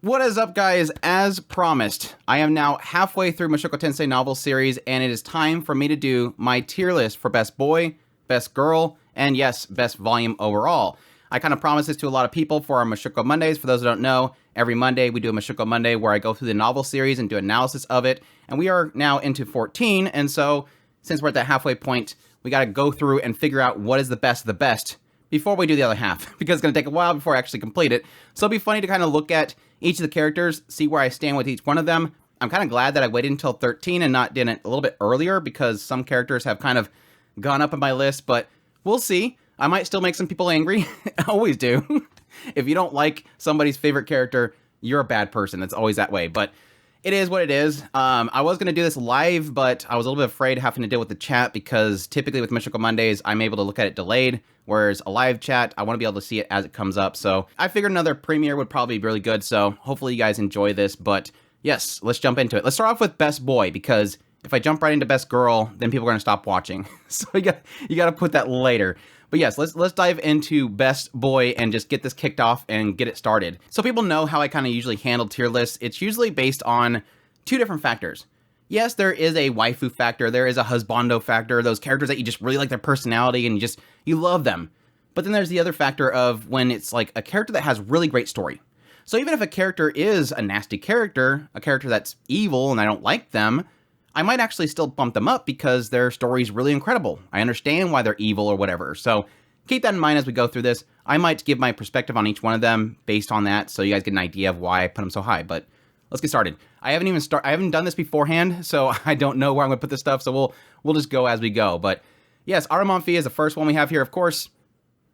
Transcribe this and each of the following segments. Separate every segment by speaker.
Speaker 1: What is up, guys? As promised, I am now halfway through Mushoku Tensei novel series, and it is time for me to do my tier list for best boy, best girl, and yes, best volume overall. I kind of promised this to a lot of people for our Mushoku Mondays. For those who don't know, every Monday we do a Mushoku Monday where I go through the novel series and do analysis of it, and we are now into 14, and so since we're at that halfway point, we got to go through and figure out what is the best of the best before we do the other half, because it's going to take a while before I actually complete it. So it'll be funny to kind of look at each of the characters, see where I stand with each one of them. I'm kind of glad that I waited until 13 and not did it a little bit earlier, because some characters have kind of gone up in my list, but we'll see. I might still make some people angry. I always do. If you don't like somebody's favorite character, you're a bad person. It's always that way, but it is what it is. I was going to do this live, but I was a little bit afraid having to deal with the chat, because typically with Mushoku Mondays, I'm able to look at it delayed, whereas a live chat, I want to be able to see it as it comes up. So I figured another premiere would probably be really good, so hopefully you guys enjoy this. But yes, let's jump into it. Let's start off with best boy, because if I jump right into best girl, then people are going to stop watching. So you got to put that later. But yes, let's dive into best boy and just get this kicked off and get it started. So people know how I kind of usually handle tier lists. It's usually based on two different factors. Yes, there is a waifu factor, there is a husbando factor, those characters that you just really like their personality and you love them. But then there's the other factor of when it's like a character that has really great story. So even if a character is a nasty character, a character that's evil and I don't like them, I might actually still bump them up because their story's really incredible. I understand why they're evil or whatever. So keep that in mind as we go through this. I might give my perspective on each one of them based on that, so you guys get an idea of why I put them so high. But let's get started. I haven't done this beforehand, so I don't know where I'm gonna put this stuff. So we'll just go as we go. But yes, Arumanfi is the first one we have here. Of course,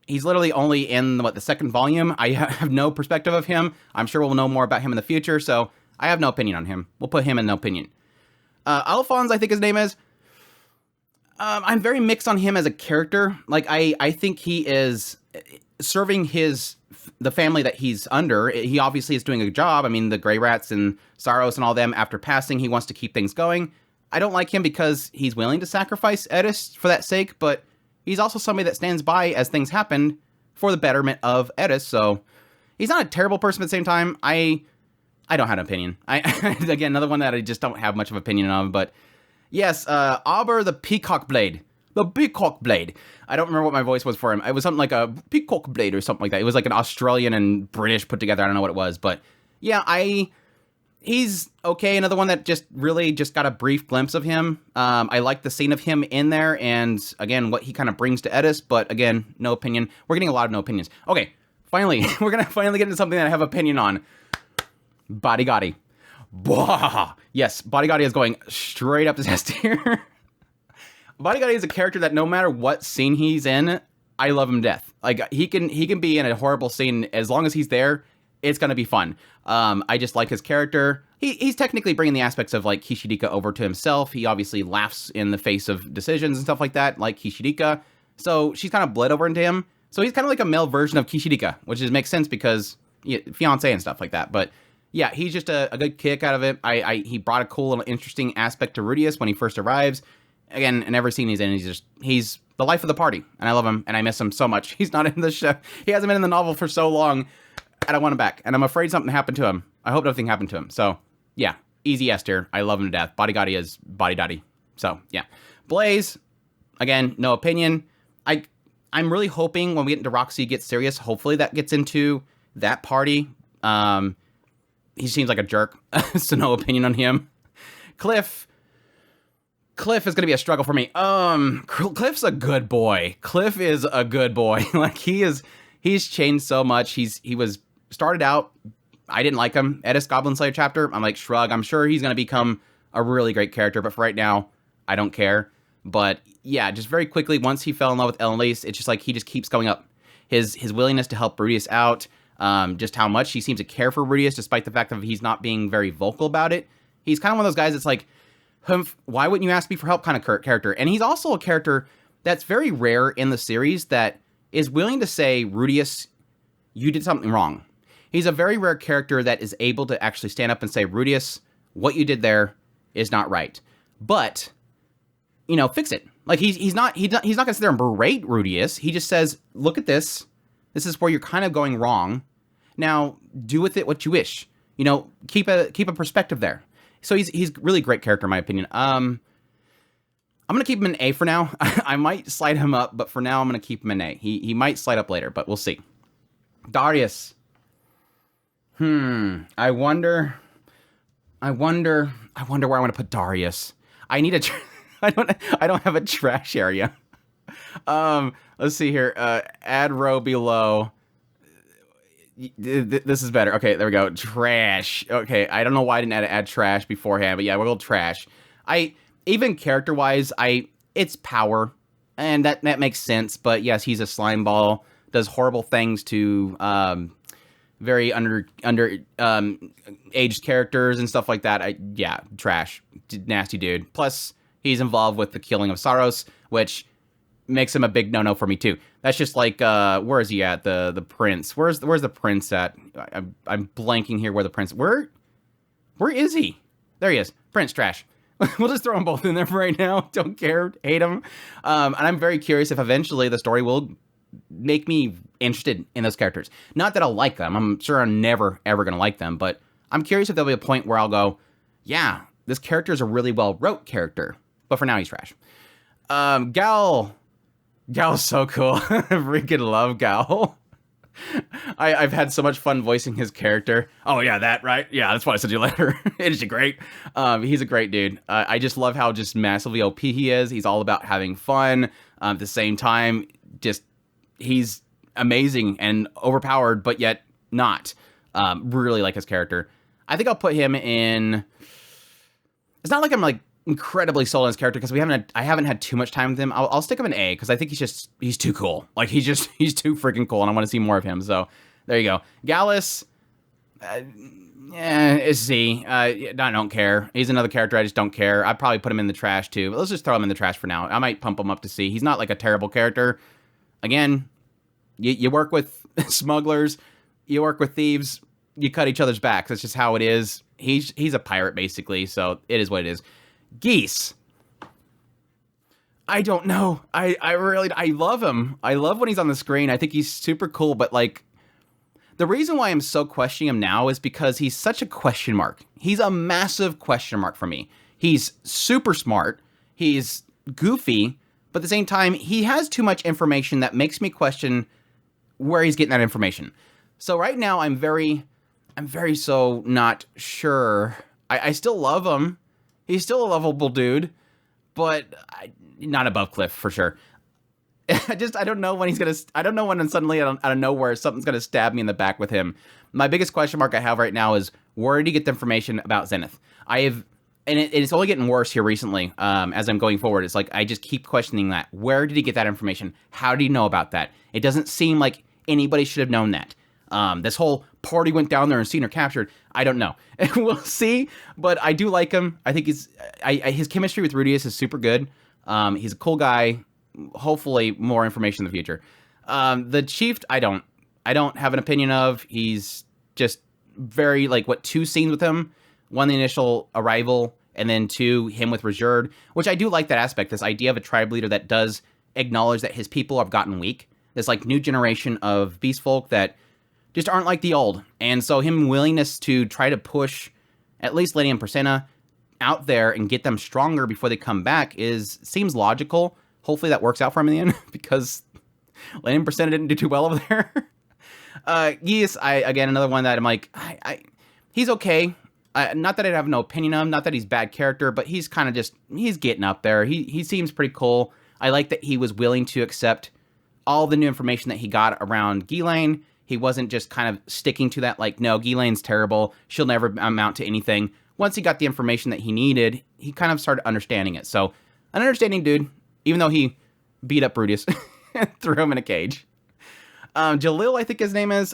Speaker 1: he's literally only in the second volume. I have no perspective of him. I'm sure we'll know more about him in the future. So I have no opinion on him. We'll put him in no opinion. Alphonse, I think his name is. I'm very mixed on him as a character. Like, I think he is serving the family that he's under. He obviously is doing a good job. I mean, the Grey Rats and Saros and all them, after passing, he wants to keep things going. I don't like him because he's willing to sacrifice Eris for that sake, but he's also somebody that stands by as things happen for the betterment of Eris, so he's not a terrible person at the same time. I don't have an opinion. Again, another one that I just don't have much of an opinion of, but yes, Auber the Peacock Blade. The Peacock Blade. I don't remember what my voice was for him. It was something like a Peacock Blade or something like that. It was like an Australian and British put together. I don't know what it was, but yeah, he's okay. Another one that just got a brief glimpse of him. I like the scene of him in there, and again, what he kind of brings to Edis, but again, no opinion. We're getting a lot of no opinions. Okay, finally, we're gonna finally get into something that I have opinion on. Bodyguardi. Bwah! Yes, Bodyguardi is going straight up his S tier. Bodyguardi is a character that no matter what scene he's in, I love him to death. Like, he can be in a horrible scene. As long as he's there, it's going to be fun. I just like his character. He's technically bringing the aspects of, like, Kishirika over to himself. He obviously laughs in the face of decisions and stuff like that, like Kishirika. So she's kind of bled over into him. So he's kind of like a male version of Kishirika, which makes sense because fiance and stuff like that. But yeah, he's just a good kick out of it. He brought a cool little interesting aspect to Rudius when he first arrives. Again, in every scene he's in, he's the life of the party, and I love him, and I miss him so much. He's not in the show. He hasn't been in the novel for so long, and I want him back, and I'm afraid something happened to him. I hope nothing happened to him. So yeah, easy S tier. I love him to death. Bodyguardi is body daddy. So yeah, Blaze, again, no opinion. I'm really hoping when we get into Roxy gets serious, hopefully that gets into that party. He seems like a jerk, so no opinion on him. Cliff is gonna be a struggle for me. Cliff's a good boy. Cliff is a good boy. Like, he's changed so much. He was started out, I didn't like him. Edis Goblin Slayer chapter, I'm like, shrug. I'm sure he's gonna become a really great character, but for right now, I don't care. But yeah, just very quickly, once he fell in love with Elise, it's just like he just keeps going up. His willingness to help Rudius out, just how much he seems to care for Rudius, despite the fact that he's not being very vocal about it. He's kind of one of those guys that's like, why wouldn't you ask me for help kind of character? And he's also a character that's very rare in the series that is willing to say, Rudius, you did something wrong. He's a very rare character that is able to actually stand up and say, Rudius, what you did there is not right. But, fix it. Like, he's not going to sit there and berate Rudius. He just says, look at this. This is where you're kind of going wrong. Now, do with it what you wish. keep a perspective there. So he's really great character in my opinion. I'm gonna keep him an A for now. I might slide him up, but for now I'm gonna keep him an A. He might slide up later, but we'll see. Darius. I wonder where I want to put Darius. I need a. I don't have a trash area. Let's see here. Add row below. This is better. Okay, there we go. Trash. Okay, I don't know why I didn't add trash beforehand, but yeah, we'll go trash. Even character-wise, it's power, and that makes sense. But yes, he's a slime ball, does horrible things to very under aged characters and stuff like that. Yeah, trash, nasty dude. Plus, he's involved with the killing of Saros, which makes him a big no-no for me too. That's just like where is he at? The prince. Where's the prince at? I'm blanking here. Where the prince? Where is he? There he is. Prince trash. We'll just throw them both in there for right now. Don't care. Hate him. And I'm very curious if eventually the story will make me interested in those characters. Not that I'll like them. I'm sure I'm never, ever going to like them. But I'm curious if there'll be a point where I'll go, yeah, this character is a really well-wrote character. But for now, he's trash. Gal. Gal's so cool. I freaking love Gal. I've had so much fun voicing his character. Oh yeah, that, right? Yeah, that's why I sent you a letter. Is he great? He's a great dude. I just love how just massively OP he is. He's all about having fun. At the same time, just he's amazing and overpowered, but yet not. Really like his character. I think I'll put him in. It's not like I'm like incredibly sold on his character because I haven't had too much time with him. I'll stick him an A because I think he's too cool. Like he's too freaking cool, and I want to see more of him. So there you go. Gallus, is C. I don't care. He's another character I just don't care. I'd probably put him in the trash too. But let's just throw him in the trash for now. I might pump him up to C. He's not like a terrible character. Again, you work with smugglers, you work with thieves, you cut each other's backs. That's just how it is. He's a pirate basically, so it is what it is. Geese. I don't know. I love him. I love when he's on the screen. I think he's super cool, but like the reason why I'm so questioning him now is because he's such a question mark. He's a massive question mark for me. He's super smart. He's goofy, but at the same time, he has too much information that makes me question where he's getting that information. So right now I'm very so not sure. I still love him. He's still a lovable dude, but not above Cliff for sure. I don't know when I don't know when suddenly out of nowhere something's gonna stab me in the back with him. My biggest question mark I have right now is where did he get the information about Zenith? It's only getting worse here recently as I'm going forward. It's like I just keep questioning that. Where did he get that information? How did he know about that? It doesn't seem like anybody should have known that. This whole party went down there and seen her captured. I don't know. We'll see, but I do like him. I think his chemistry with Rudius is super good. He's a cool guy. Hopefully more information in the future. The Chief, I don't have an opinion of. He's just very, like, 2 scenes with him. 1, the initial arrival, and then 2, him with Reserved, which I do like that aspect, this idea of a tribe leader that does acknowledge that his people have gotten weak. This, like, new generation of beast folk that just aren't like the old. And so him willingness to try to push at least Lady and Persona out there and get them stronger before they come back seems logical. Hopefully that works out for him in the end because Lady and Persona didn't do too well over there. Yes, again, another one that I'm like, he's okay. Not that I have no opinion of him, not that he's a bad character, but he's kind of he's getting up there. He seems pretty cool. I like that he was willing to accept all the new information that he got around Ghislaine. He wasn't just kind of sticking to that, like, no, Ghislaine's terrible. She'll never amount to anything. Once he got the information that he needed, he kind of started understanding it. So, an understanding dude, even though he beat up Brutus and threw him in a cage. Jalil, I think his name is.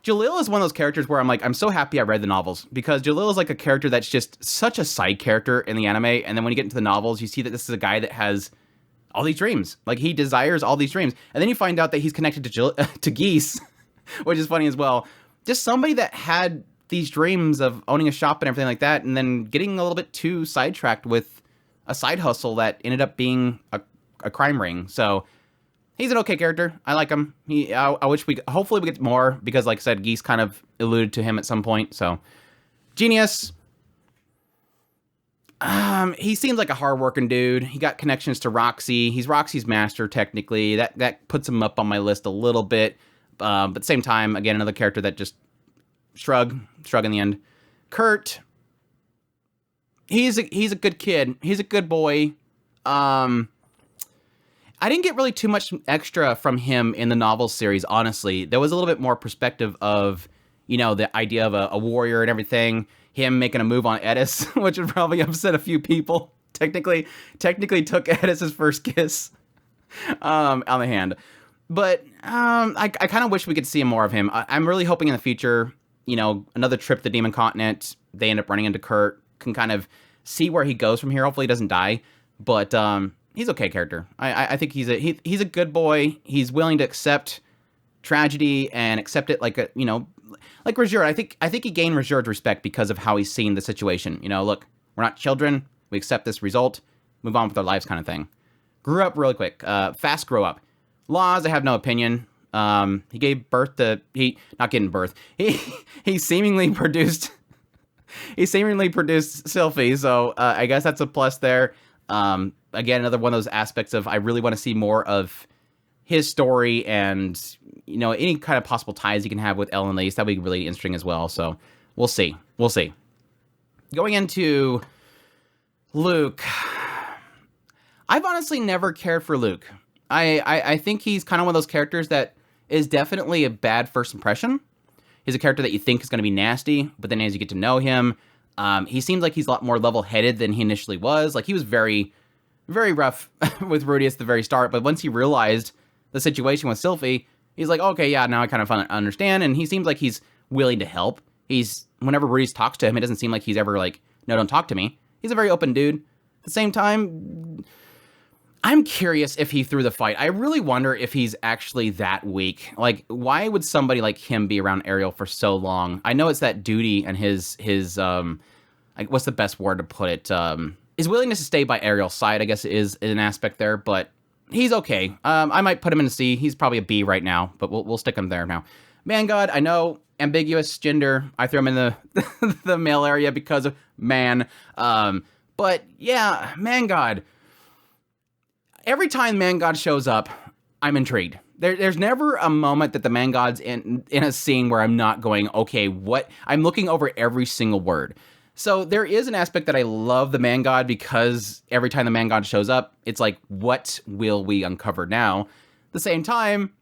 Speaker 1: Jalil is one of those characters where I'm like, I'm so happy I read the novels. Because Jalil is like a character that's just such a side character in the anime. And then when you get into the novels, you see that this is a guy that has all these dreams. Like, he desires all these dreams. And then you find out that he's connected to Geese. Which is funny as well. Just somebody that had these dreams of owning a shop and everything like that, and then getting a little bit too sidetracked with a side hustle that ended up being a crime ring. So He's an okay character. I like him. I wish hopefully we get more, because like I said, Geese kind of alluded to him at some point. So, Genius. He seems like a hardworking dude. He got connections to Roxy. He's Roxy's master, technically. That puts him up on my list a little bit. But at the same time, again, another character that just shrug in the end. Kurt. He's a good kid. He's a good boy. I didn't get really too much extra from him in the novel series, honestly. There was a little bit more perspective of, the idea of a warrior and everything. Him making a move on Edis, which would probably upset a few people. Technically took Edis' first kiss on the hand. But I kind of wish we could see more of him. I'm really hoping in the future, another trip to the Demon Continent, they end up running into Kurt, can kind of see where he goes from here. Hopefully he doesn't die. But he's an okay character. I think he's a good boy. He's willing to accept tragedy and accept it like Rajur. I think he gained Rajur's respect because of how he's seen the situation. Look, we're not children. We accept this result. Move on with our lives, kind of thing. Grew up really quick. Fast grow up. Laws, I have no opinion. He gave birth to not getting birth. He seemingly produced. He seemingly produced Sylphie, so I guess that's a plus there. Again, another one of those aspects of I really want to see more of his story and, any kind of possible ties he can have with Ellen Lace. That would be really interesting as well. So we'll see. Going into Luke, I've honestly never cared for Luke. I think he's kind of one of those characters that is definitely a bad first impression. He's a character that you think is going to be nasty, but then as you get to know him, he seems like he's a lot more level-headed than he initially was. Like, he was very, very rough with Rudy at the very start, but once he realized the situation with Sylphie, he's like, okay, yeah, now I kind of understand, and he seems like he's willing to help. Whenever Rudy talks to him, it doesn't seem like he's ever like, no, don't talk to me. He's a very open dude. At the same time, I'm curious if he threw the fight. I really wonder if he's actually that weak. Like, why would somebody like him be around Ariel for so long? I know it's that duty and his what's the best word to put it? His willingness to stay by Ariel's side, I guess, is an aspect there, but he's okay. I might put him in a C. He's probably a B right now, but we'll stick him there now. Man God, I know, ambiguous gender. I threw him in the the male area because of man. But yeah, Man God. Every time Man God shows up, I'm intrigued. There's never a moment that the Man God's in a scene where I'm not going, okay, what? I'm looking over every single word. So there is an aspect that I love the Man God, because every time the Man God shows up, it's like, what will we uncover now? At the same time,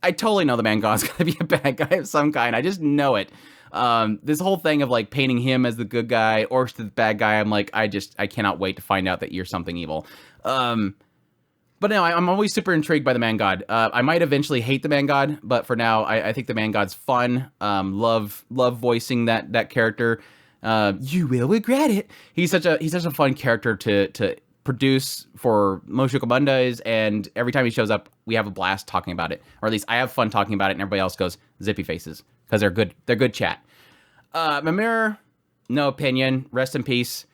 Speaker 1: I totally know the Man God's going to be a bad guy of some kind. I just know it. This whole thing of like painting him as the good guy or the bad guy, I'm like, I cannot wait to find out that you're something evil. But no, I'm always super intrigued by the Man God. I might eventually hate the Man God, but for now, I think the Man God's fun. Love voicing that character. You will regret it. He's such a fun character to produce for Mushoku Mondays, and every time he shows up, we have a blast talking about it. Or at least I have fun talking about it, and everybody else goes zippy faces because they're good. They're good chat. Mimir, no opinion. Rest in peace.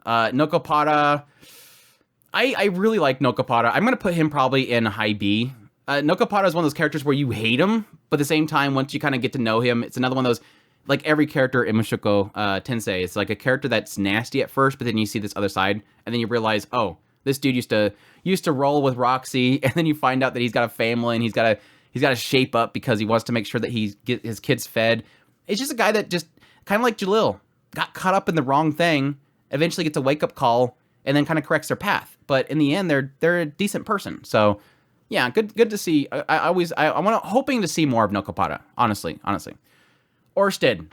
Speaker 1: Nokopada. I really like Nokopada. I'm going to put him probably in high B. Nokopada is one of those characters where you hate him, but at the same time, once you kind of get to know him, it's another one of those, like every character in Mushoku Tensei, it's like a character that's nasty at first, but then you see this other side, and then you realize, oh, this dude used to roll with Roxy, and then you find out that he's got a family, and he's got to shape up because he wants to make sure that he get his kids fed. It's just a guy that just, kind of like Jalil, got caught up in the wrong thing, eventually gets a wake-up call, and then kind of corrects their path. But in the end, they're a decent person. So, yeah, good to see. I'm hoping to see more of Nokopada. Honestly. Orsted.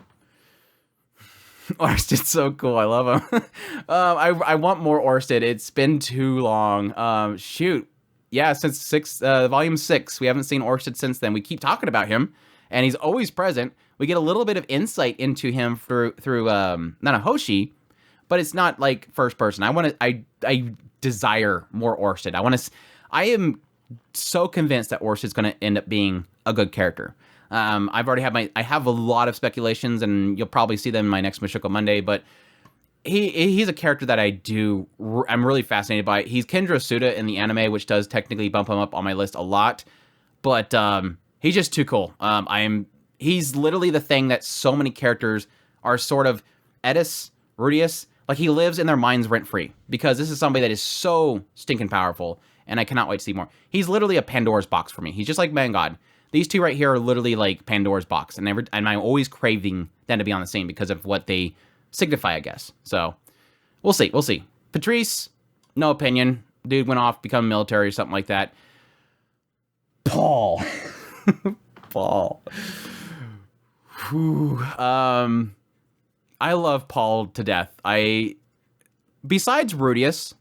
Speaker 1: Orsted's so cool. I love him. I want more Orsted. It's been too long. Shoot. Yeah, since volume 6, we haven't seen Orsted since then. We keep talking about him, and he's always present. We get a little bit of insight into him through Nanahoshi, but it's not like first person. I desire more Orsted. I am so convinced that Orsted's going to end up being a good character. I have a lot of speculations, and you'll probably see them in my next Mushoku Monday, but he's a character that I'm really fascinated by. He's Kendra Suda in the anime, which does technically bump him up on my list a lot, but he's just too cool. He's literally the thing that so many characters are sort of Rudius, like he lives in their minds rent free, because this is somebody that is so stinking powerful, and I cannot wait to see more. He's literally a Pandora's box for me. He's just like Man God. These two right here are literally like Pandora's box, and I'm always craving them to be on the scene because of what they signify, I guess. So we'll see. Patrice, no opinion. Dude went off, become military or something like that. Paul. Paul. Whew. I love Paul to death. Besides Rudius,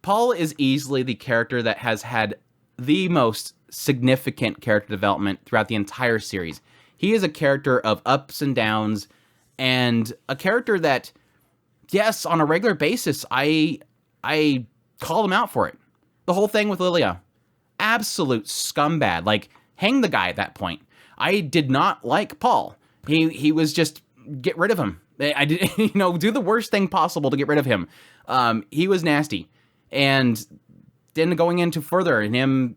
Speaker 1: Paul is easily the character that has had the most significant character development throughout the entire series. He is a character of ups and downs, and a character that, yes, on a regular basis, I call him out for it. The whole thing with Lilia, absolute scumbag. Like, hang the guy at that point. I did not like Paul. He was just, get rid of him. I did, do the worst thing possible to get rid of him. He was nasty, and then going into further, and him,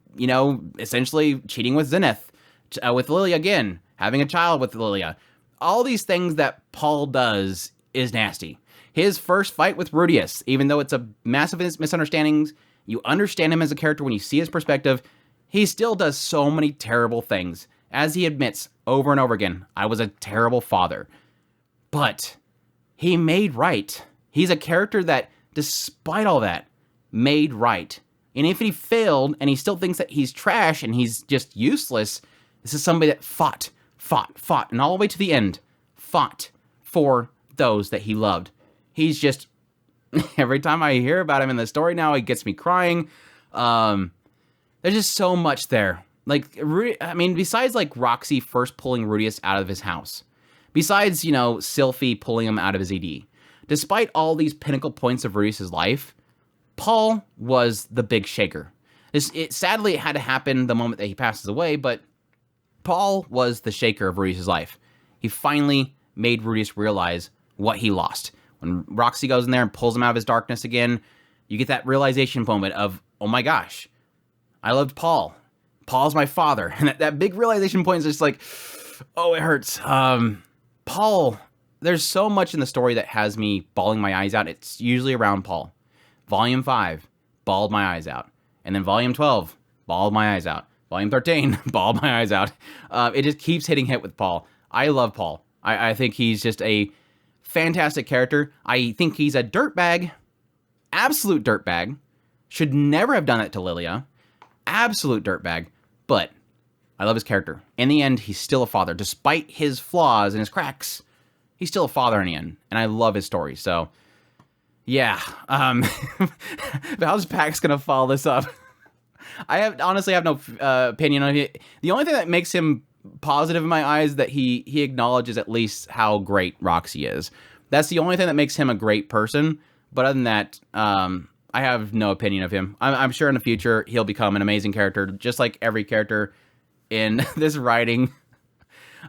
Speaker 1: essentially cheating with Zenith, with Lilia again, having a child with Lilia. All these things that Paul does is nasty. His first fight with Rudius, even though it's a massive misunderstandings, you understand him as a character when you see his perspective, he still does so many terrible things. As he admits over and over again, I was a terrible father. But he made right. He's a character that, despite all that, made right. And if he failed and he still thinks that he's trash and he's just useless, this is somebody that fought, and all the way to the end, fought for those that he loved. He's just, every time I hear about him in the story now, it gets me crying. There's just so much there. Like, besides like Roxy first pulling Rudius out of his house, besides, Sylphie pulling him out of his ED, despite all these pinnacle points of Rudius' life, Paul was the big shaker. Sadly, it had to happen the moment that he passes away, but Paul was the shaker of Rudius' life. He finally made Rudius realize what he lost. When Roxy goes in there and pulls him out of his darkness again, you get that realization moment of, oh my gosh, I loved Paul. Paul's my father. And that big realization point is just like, oh, it hurts. Paul, there's so much in the story that has me bawling my eyes out. It's usually around Paul. Volume 5, bawled my eyes out. And then Volume 12, bawled my eyes out. Volume 13, bawled my eyes out. It just keeps hitting hit with Paul. I love Paul. I think he's just a fantastic character. I think he's a dirtbag. Absolute dirtbag. Should never have done that to Lilia. Absolute dirtbag. But I love his character. In the end, he's still a father. Despite his flaws and his cracks, he's still a father in the end. And I love his story. So, yeah. How's Pax going to follow this up? I honestly have no opinion on it. The only thing that makes him positive in my eyes is that he acknowledges at least how great Roxy is. That's the only thing that makes him a great person. But other than that, I have no opinion of him. I'm sure in the future he'll become an amazing character, just like every character in this writing.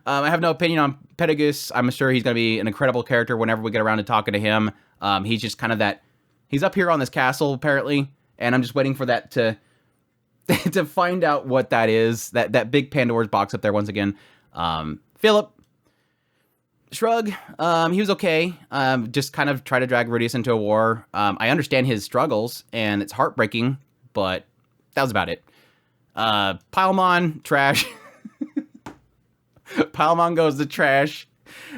Speaker 1: I have no opinion on Petagus. I'm sure he's going to be an incredible character whenever we get around to talking to him. He's just kind of that. He's up here on this castle, apparently, and I'm just waiting for that to find out what that is. That big Pandora's box up there once again. Philip, shrug. He was okay. Just kind of try to drag Rudius into a war. I understand his struggles, and it's heartbreaking, but that was about it. Paimon, trash. Paimon goes to trash.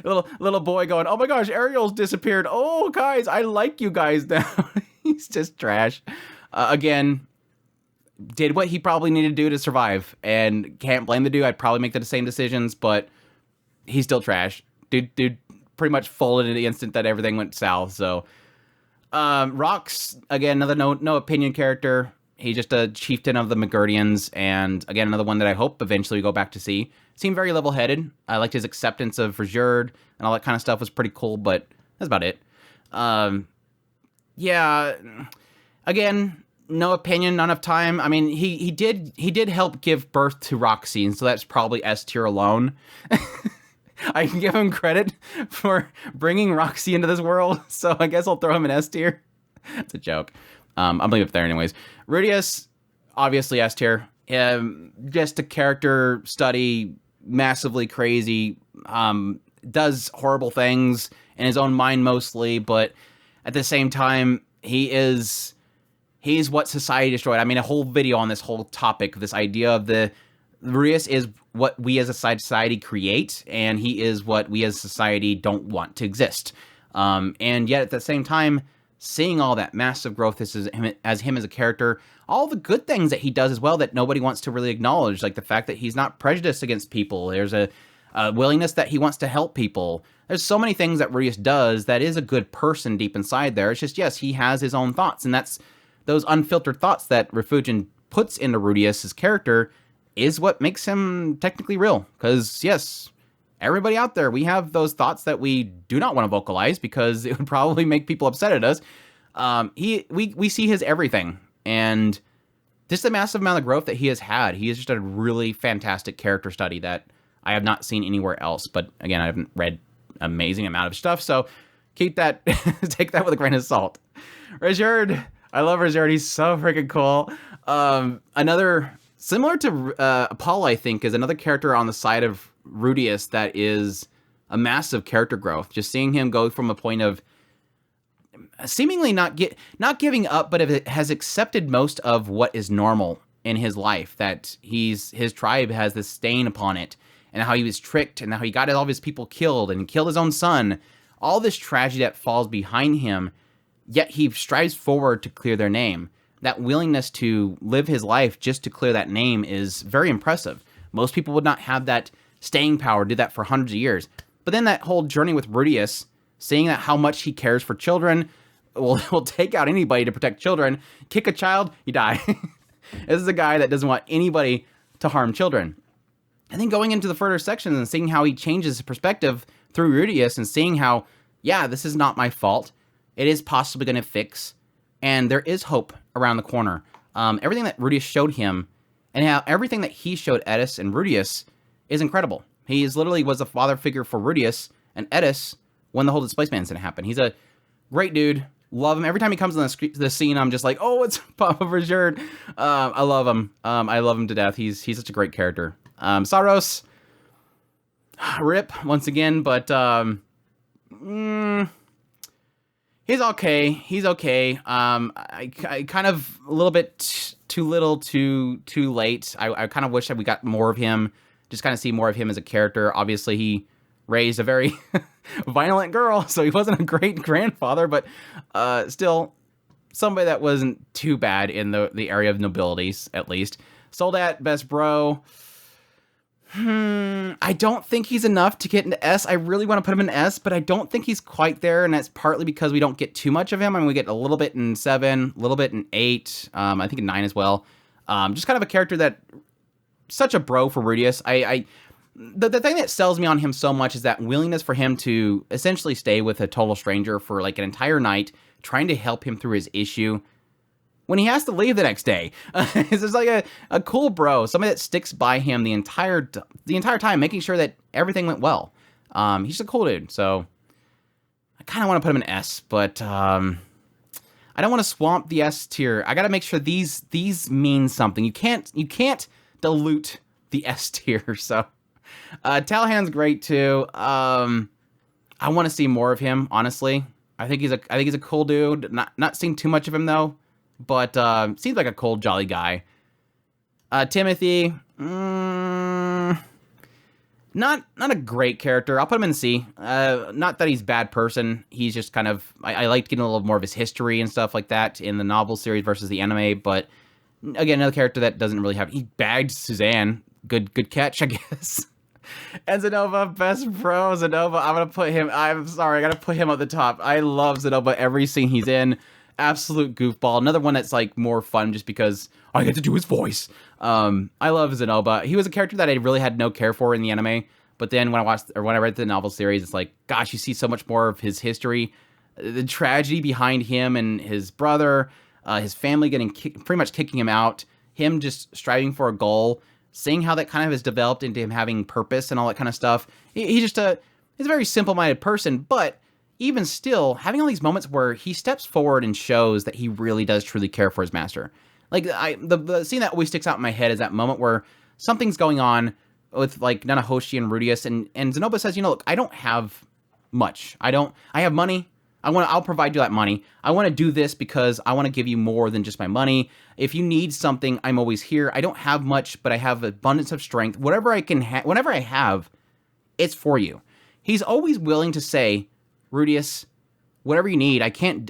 Speaker 1: Little boy going, oh my gosh, Ariel's disappeared. Oh, guys, I like you guys now. He's just trash. Again, did what he probably needed to do to survive, and can't blame the dude. I'd probably make the same decisions, but he's still trash. Dude pretty much folded in the instant that everything went south. So, Rox, again, another no opinion character. He's just a chieftain of the Magurdians, and again, another one that I hope eventually we go back to see. Seemed very level-headed. I liked his acceptance of Verjerd, and all that kind of stuff was pretty cool, but that's about it. Yeah, again, no opinion, not enough time. I mean, he did help give birth to Roxy, and so that's probably S tier alone. I can give him credit for bringing Roxy into this world, so I guess I'll throw him in S tier. It's a joke. I'll leave it there anyways. Rudius, obviously S tier. Just a character study, massively crazy. Does horrible things in his own mind mostly, but at the same time, he's what society destroyed. I mean, a whole video on this whole topic, this idea of Rudius is what we as a society create, and he is what we as a society don't want to exist. And yet at the same time, seeing all that massive growth as him as a character, all the good things that he does as well that nobody wants to really acknowledge, like the fact that he's not prejudiced against people. There's a willingness that he wants to help people. There's so many things that Rudius does that is a good person deep inside there. It's just, yes, he has his own thoughts, and that's those unfiltered thoughts that Refugin puts into Rudius' character is what makes him technically real. Because, yes, everybody out there, we have those thoughts that we do not want to vocalize because it would probably make people upset at us. We see his everything, and just the massive amount of growth that he has had. He is just a really fantastic character study that I have not seen anywhere else. But again, I haven't read an amazing amount of stuff, so keep that, take that with a grain of salt. Richard, I love Richard. He's so freaking cool. Another similar to Paul, I think, is another character on the side of Rudius that is a massive character growth. Just seeing him go from a point of seemingly not giving up, but it has accepted most of what is normal in his life. That his tribe has this stain upon it, and how he was tricked, and how he got all of his people killed, and killed his own son. All this tragedy that falls behind him, yet he strives forward to clear their name. That willingness to live his life just to clear that name is very impressive. Most people would not have that staying power, did that for hundreds of years. But then that whole journey with Rudius, seeing that how much he cares for children, will take out anybody to protect children. Kick a child, you die. This is a guy that doesn't want anybody to harm children. And then going into the further sections and seeing how he changes his perspective through Rudius and seeing how, yeah, this is not my fault. It is possibly going to fix. And there is hope around the corner. Everything that Rudius showed him, and how everything that he showed Edis and Rudius is incredible. He literally was a father figure for Rudius and Edis when the whole displacement incident happened. He's a great dude. Love him. Every time he comes on the scene, I'm just like, oh, it's Papa Richard. I love him. I love him to death. He's such a great character. Saros, rip once again, but he's okay. He's okay. I kind of a little bit too little, too late. I kind of wish that we got more of him. Just kind of see more of him as a character. Obviously, he raised a very violent girl, so he wasn't a great grandfather, but still somebody that wasn't too bad in the area of nobilities, at least. Soldat, best bro. I don't think he's enough to get into S. I really want to put him in S, but I don't think he's quite there, and that's partly because we don't get too much of him. I mean, we get a little bit in 7, a little bit in 8, I think in 9 as well. Just kind of a character that, such a bro for Rudius. The thing that sells me on him so much is that willingness for him to essentially stay with a total stranger for like an entire night, trying to help him through his issue when he has to leave the next day. It's just like a cool bro, somebody that sticks by him the entire time, making sure that everything went well. He's just a cool dude, so I kind of want to put him in S, but I don't want to swamp the S tier. I got to make sure these mean something. You can't dilute the S tier. So Talhan's great too. I want to see more of him, honestly. I think he's a cool dude. Not seeing too much of him though, but seems like a cool, jolly guy. Timothy, not a great character. I'll put him in C. Not that he's a bad person. He's just kind of, I liked getting a little more of his history and stuff like that in the novel series versus the anime, but again, another character that doesn't really have, he bagged Suzanne. Good catch, I guess. And Zenova, best bro, Zenova. I'm sorry, I gotta put him at the top. I love Zenova, every scene he's in. Absolute goofball. Another one that's like more fun just because I get to do his voice. I love Zenova. He was a character that I really had no care for in the anime, but then when I read the novel series, it's like, gosh, you see so much more of his history, the tragedy behind him and his brother, his family getting pretty much kicking him out, him just striving for a goal. seeing how that kind of has developed into him having purpose and all that kind of stuff. He's a very simple-minded person, but even still, having all these moments where he steps forward and shows that he really does truly care for his master. Like, the scene that always sticks out in my head is that moment where something's going on with, like, Nanahoshi and Rudius, and Zenoba says, look, I don't have much. I have money. I'll provide you that money. I want to do this because I want to give you more than just my money. If you need something, I'm always here. I don't have much, but I have abundance of strength. Whatever I can whatever I have, it's for you. He's always willing to say, Rudius, whatever you need. I can't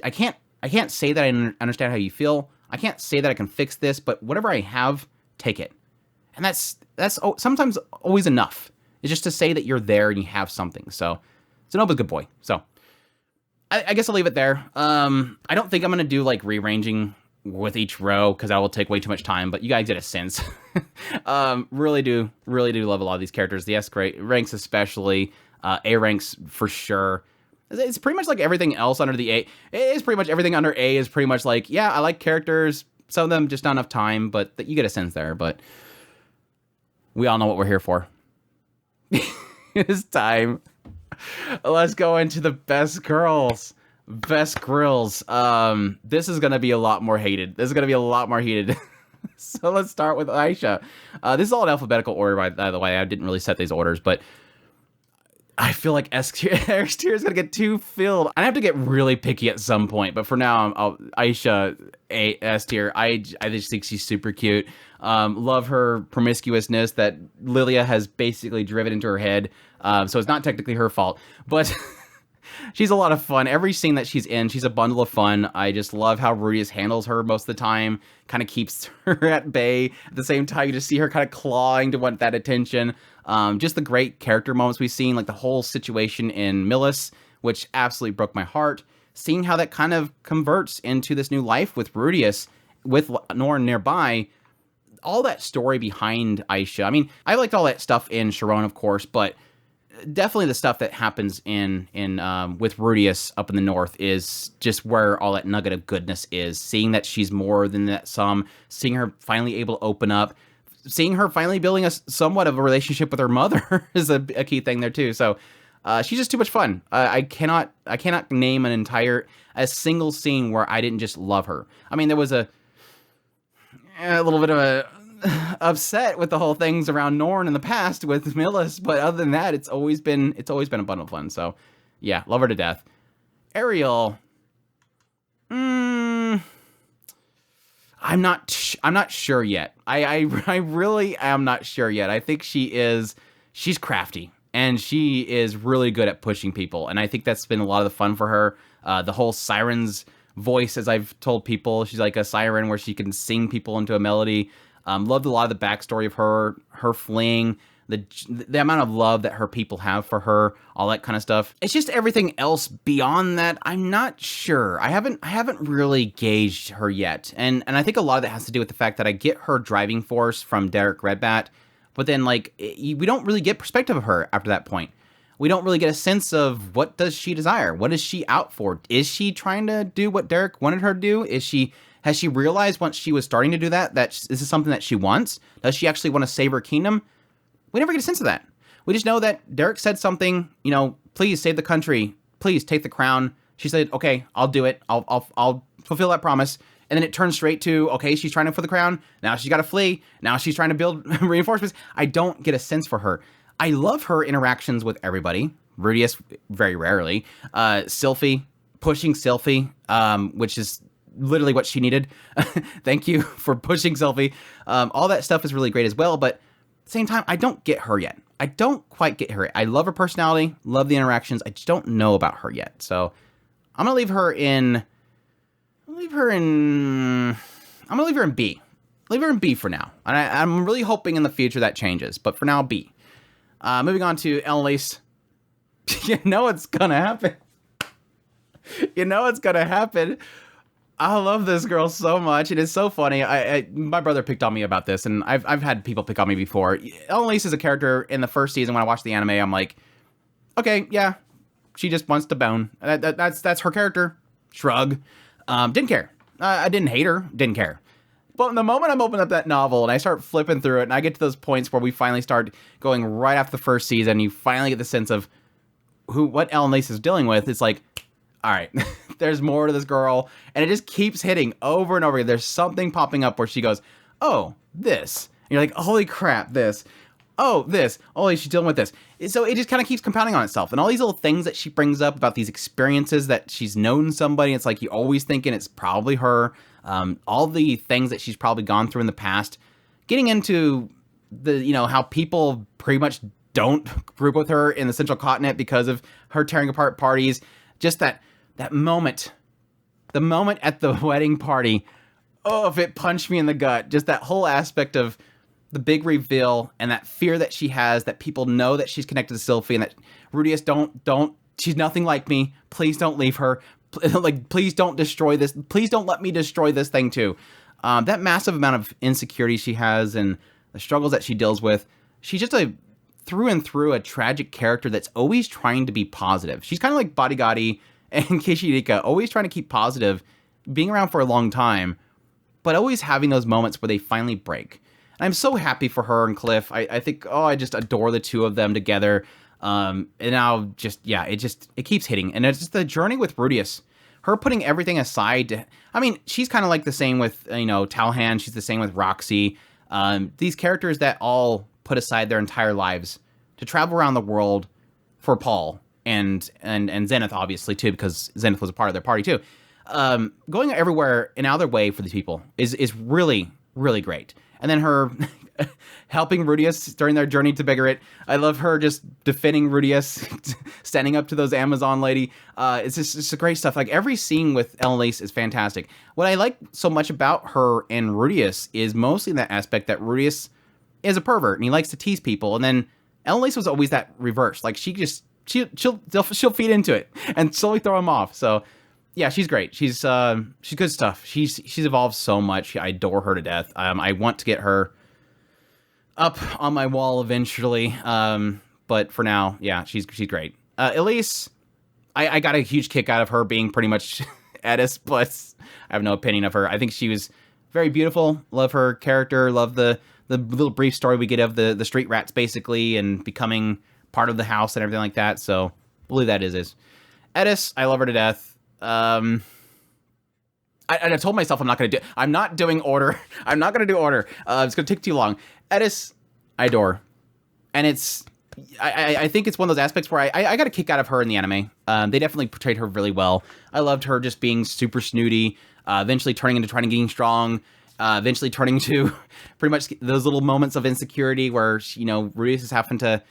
Speaker 1: say that I understand how you feel. I can't say that I can fix this, but whatever I have, take it. And that's sometimes always enough. It's just to say that you're there and you have something. So Zenoba's a good boy. So I guess I'll leave it there. I don't think I'm going to do like rearranging with each row because that will take way too much time, but you guys get a sense. Really do love a lot of these characters. The S ranks especially, A ranks for sure. It's pretty much like everything else under the A. It is pretty much everything under A is pretty much like, yeah, I like characters. Some of them just not enough time, but you get a sense there. But we all know what we're here for. It's time. Let's go into the best girls. Best grills. This is going to be a lot more hated. So let's start with Aisha. This is all in alphabetical order, by the way. I didn't really set these orders, but I feel like S tier is going to get too filled. I have to get really picky at some point, but for now, Aisha S tier. I just think she's super cute. Love her promiscuousness that Lilia has basically driven into her head. So it's not technically her fault, but she's a lot of fun. Every scene that she's in, she's a bundle of fun. I just love how Rudius handles her most of the time, kind of keeps her at bay. At the same time, you just see her kind of clawing to want that attention. Just the great character moments we've seen, like the whole situation in Millis, which absolutely broke my heart. Seeing how that kind of converts into this new life with Rudius, with Norn nearby. All that story behind Aisha. I mean, I liked all that stuff in Sharon, of course, but definitely the stuff that happens in with Rudius up in the north is just where all that nugget of goodness is. Seeing that she's more than that some, seeing her finally able to open up, seeing her finally building somewhat of a relationship with her mother is a key thing there too. So she's just too much fun. I cannot name a single scene where I didn't just love her. I mean, there was a little bit of a upset with the whole things around Norn in the past with Millis, but other than that, it's always been a bundle of fun. So yeah, love her to death. Ariel, I'm not sure yet. I really am not sure yet. I think she's crafty and she is really good at pushing people, and I think that's been a lot of the fun for her. The whole Siren's voice, as I've told people, she's like a siren where she can sing people into a melody. Loved a lot of the backstory of her fleeing, the amount of love that her people have for her, all that kind of stuff. It's just everything else beyond that, I'm not sure. I haven't really gauged her yet. And I think a lot of that has to do with the fact that I get her driving force from Derek Redbat, but then like we don't really get perspective of her after that point. We don't really get a sense of what does she desire? What is she out for? Is she trying to do what Derek wanted her to do? Has she realized once she was starting to do that this is something that she wants? Does she actually want to save her kingdom? We never get a sense of that. We just know that Derek said something, please save the country. Please take the crown. She said, okay, I'll do it. I'll fulfill that promise. And then it turns straight to, okay, she's trying to for the crown. Now she's got to flee. Now she's trying to build reinforcements. I don't get a sense for her. I love her interactions with everybody. Rudius, very rarely. Sylphie, pushing Sylphie, which is literally what she needed. Thank you for pushing Sylphie. All that stuff is really great as well, but at the same time, I don't get her yet. I don't quite get her. I love her personality, love the interactions. I just don't know about her yet. So I'm gonna leave her in B. Leave her in B for now. And I'm really hoping in the future that changes, but for now, B. Moving on to Elise. You know it's gonna happen. I love this girl so much. It is so funny. My brother picked on me about this, and I've had people pick on me before. Elise is a character in the first season when I watched the anime. I'm like, okay, yeah, she just wants to bone. That's her character. Shrug. Didn't care. I didn't hate her. Didn't care. But the moment I'm opening up that novel and I start flipping through it and I get to those points where we finally start going right after the first season, you finally get the sense of what Ellen Lace is dealing with. It's like, all right, there's more to this girl. And it just keeps hitting over and over again. There's something popping up where she goes, oh, this. And you're like, holy crap, this. Oh, this. Oh, she's dealing with this. So it just kind of keeps compounding on itself. And all these little things that she brings up about these experiences that she's known somebody, it's like you're always thinking it's probably her. All the things that she's probably gone through in the past. Getting into how people pretty much don't group with her in the Central Continent because of her tearing apart parties. Just that moment, the moment at the wedding party, oh, if it punched me in the gut. Just that whole aspect of the big reveal and that fear that she has, that people know that she's connected to Sylphie and that Rudius don't, she's nothing like me. Please don't leave her. Like, please don't destroy this. Please don't let me destroy this thing too. That massive amount of insecurity she has and the struggles that she deals with. She's just through and through a tragic character that's always trying to be positive. She's kind of like Bodigadi and Kishirika, always trying to keep positive, being around for a long time, but always having those moments where they finally break. And I'm so happy for her and Cliff. I think, I just adore the two of them together. And now it keeps hitting. And it's just the journey with Rudius, her putting everything aside. She's kind of like the same with, Talhan. She's the same with Roxy. These characters that all put aside their entire lives to travel around the world for Paul and Zenith, obviously, too, because Zenith was a part of their party, too. Going everywhere and out of their way for these people is really, really great. And then her helping Rudius during their journey to Bigorit. I love her just defending Rudius, standing up to those Amazon lady. It's just great stuff. Like, every scene with Ellen Lace is fantastic. What I like so much about her and Rudius is mostly that aspect that Rudius is a pervert and he likes to tease people. And then Ellen Lace was always that reverse. Like, she'll feed into it and slowly throw him off. So yeah, she's great. She's good stuff. She's evolved so much. I adore her to death. I want to get her up on my wall eventually. But for now, yeah, she's great. Elise, I got a huge kick out of her being pretty much Edis, but I have no opinion of her. I think she was very beautiful. Love her character. Love the little brief story we get of the street rats basically and becoming part of the house and everything like that. So believe that is. Edis, I love her to death. I told myself I'm not going to do... I'm not doing order. I'm not going to do order. It's going to take too long. Edis, I adore. And it's... I think it's one of those aspects where I got a kick out of her in the anime. They definitely portrayed her really well. I loved her just being super snooty, eventually turning into trying to getting strong, eventually turning to pretty much those little moments of insecurity where, Rudius is having to,